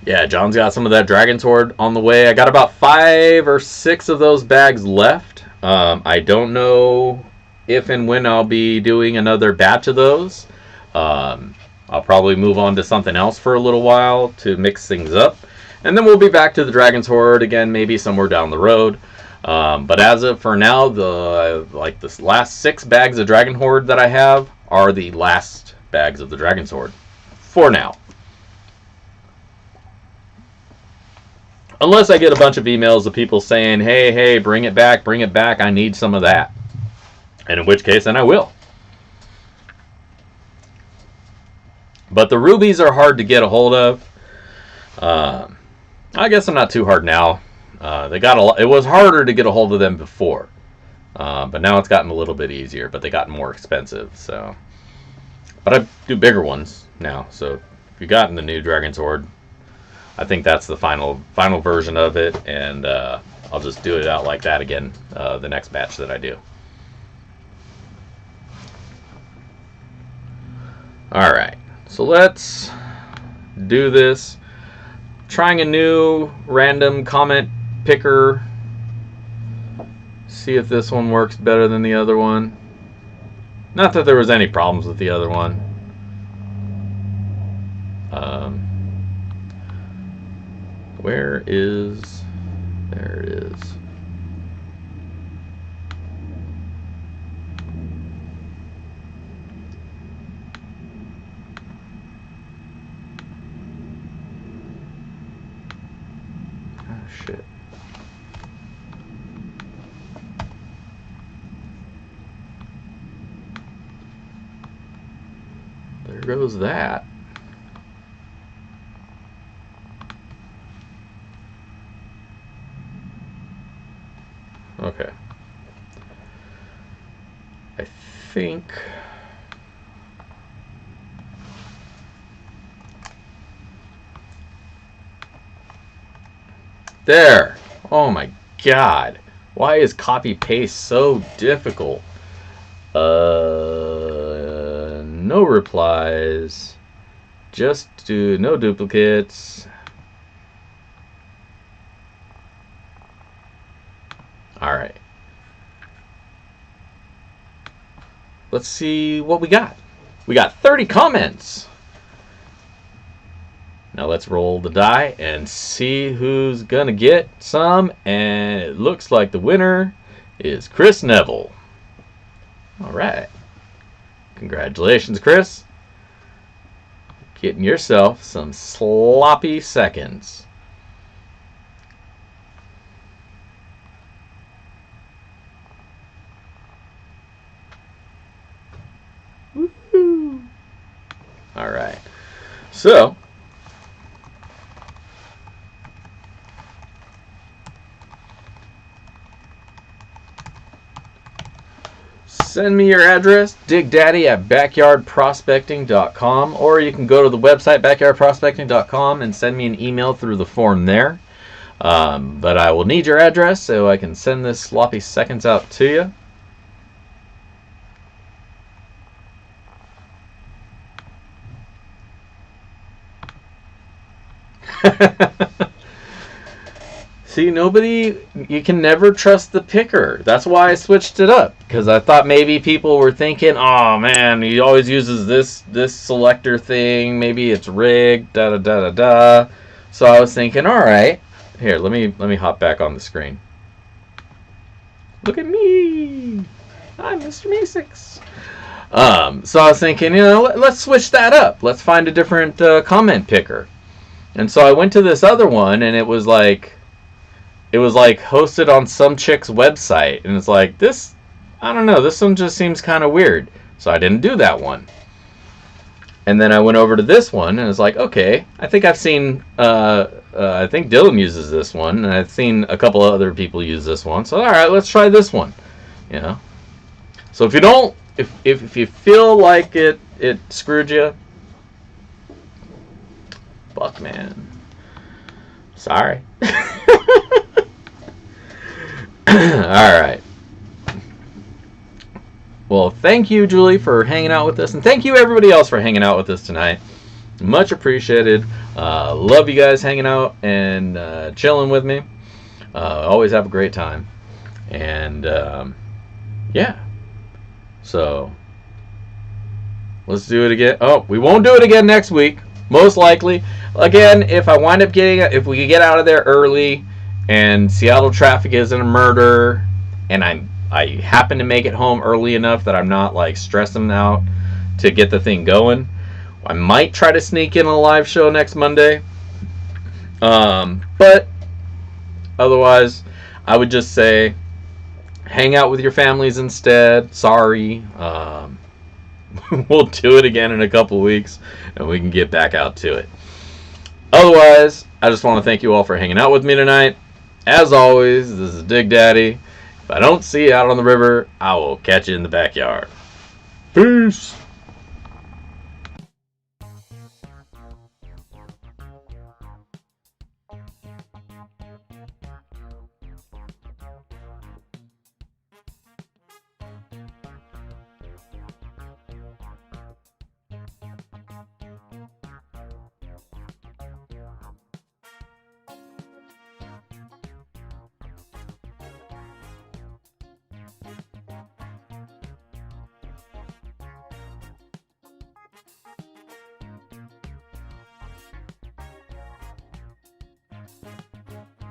Yeah, John's got some of that Dragon's Hoard on the way. I got about 5 or 6 of those bags left. I don't know if and when I'll be doing another batch of those. I'll probably move on to something else for a little while to mix things up. And then we'll be back to the Dragon's Hoard again, maybe somewhere down the road. But as of for now, the last 6 bags of Dragon Hoard that I have are the last bags of the Dragon's Hoard. For now. Unless I get a bunch of emails of people saying, hey, bring it back, I need some of that. And in which case, then I will. But the rubies are hard to get a hold of. I guess I'm not too hard now. It was harder to get a hold of them before. But now it's gotten a little bit easier, but they got more expensive. So, but I do bigger ones now. So if you got in the new Dragon's Hoard, I think that's the final version of it, and I'll just do it out like that again the next batch that I do. Alright, so let's do this. Trying a new random comment picker. See if this one works better than the other one. Not that there was any problems with the other one. Where is... There it is. Oh, shit. There goes that. Okay. I think... There! Oh my god. Why is copy paste so difficult? No replies. Just do no duplicates. Alright. Let's see what we got. We got 30 comments. Now let's roll the die and see who's gonna get some. And it looks like the winner is Chris Neville. Alright. Congratulations, Chris. Getting yourself some sloppy seconds. Woohoo! Alright. So, send me your address, digdaddy@backyardprospecting.com, or you can go to the website backyardprospecting.com and send me an email through the form there. But I will need your address so I can send this sloppy seconds out to you. See, you can never trust the picker. That's why I switched it up, because I thought maybe people were thinking, oh man, he always uses this selector thing, maybe it's rigged, da da da da da. So I was thinking, all right, here, let me hop back on the screen. Look at me, I'm Mr. Meeseeks. So I was thinking, let's switch that up. Let's find a different comment picker. And so I went to this other one, and it was like hosted on some chick's website, and it's like, this, I don't know, this one just seems kind of weird. So I didn't do that one. And then I went over to this one, and it's like, okay, I think I've seen, I think Dylan uses this one, and I've seen a couple of other people use this one. So all right, let's try this one. So if you don't, if you feel like it screwed you, fuck, man, sorry. Alright. Well, thank you, Julie, for hanging out with us, and thank you everybody else for hanging out with us tonight. Much appreciated. Love you guys hanging out and chilling with me. Always have a great time. And yeah. So let's do it again. Oh, we won't do it again next week. Most likely. Again, if I wind up if we could get out of there early and Seattle traffic isn't a murder and I happen to make it home early enough that I'm not like stressing out to get the thing going, I might try to sneak in a live show next Monday. But otherwise, I would just say hang out with your families instead. Sorry. We'll do it again in a couple weeks and we can get back out to it. Otherwise, I just want to thank you all for hanging out with me tonight. As always, this is Dig Daddy. If I don't see you out on the river, I will catch you in the backyard. Peace.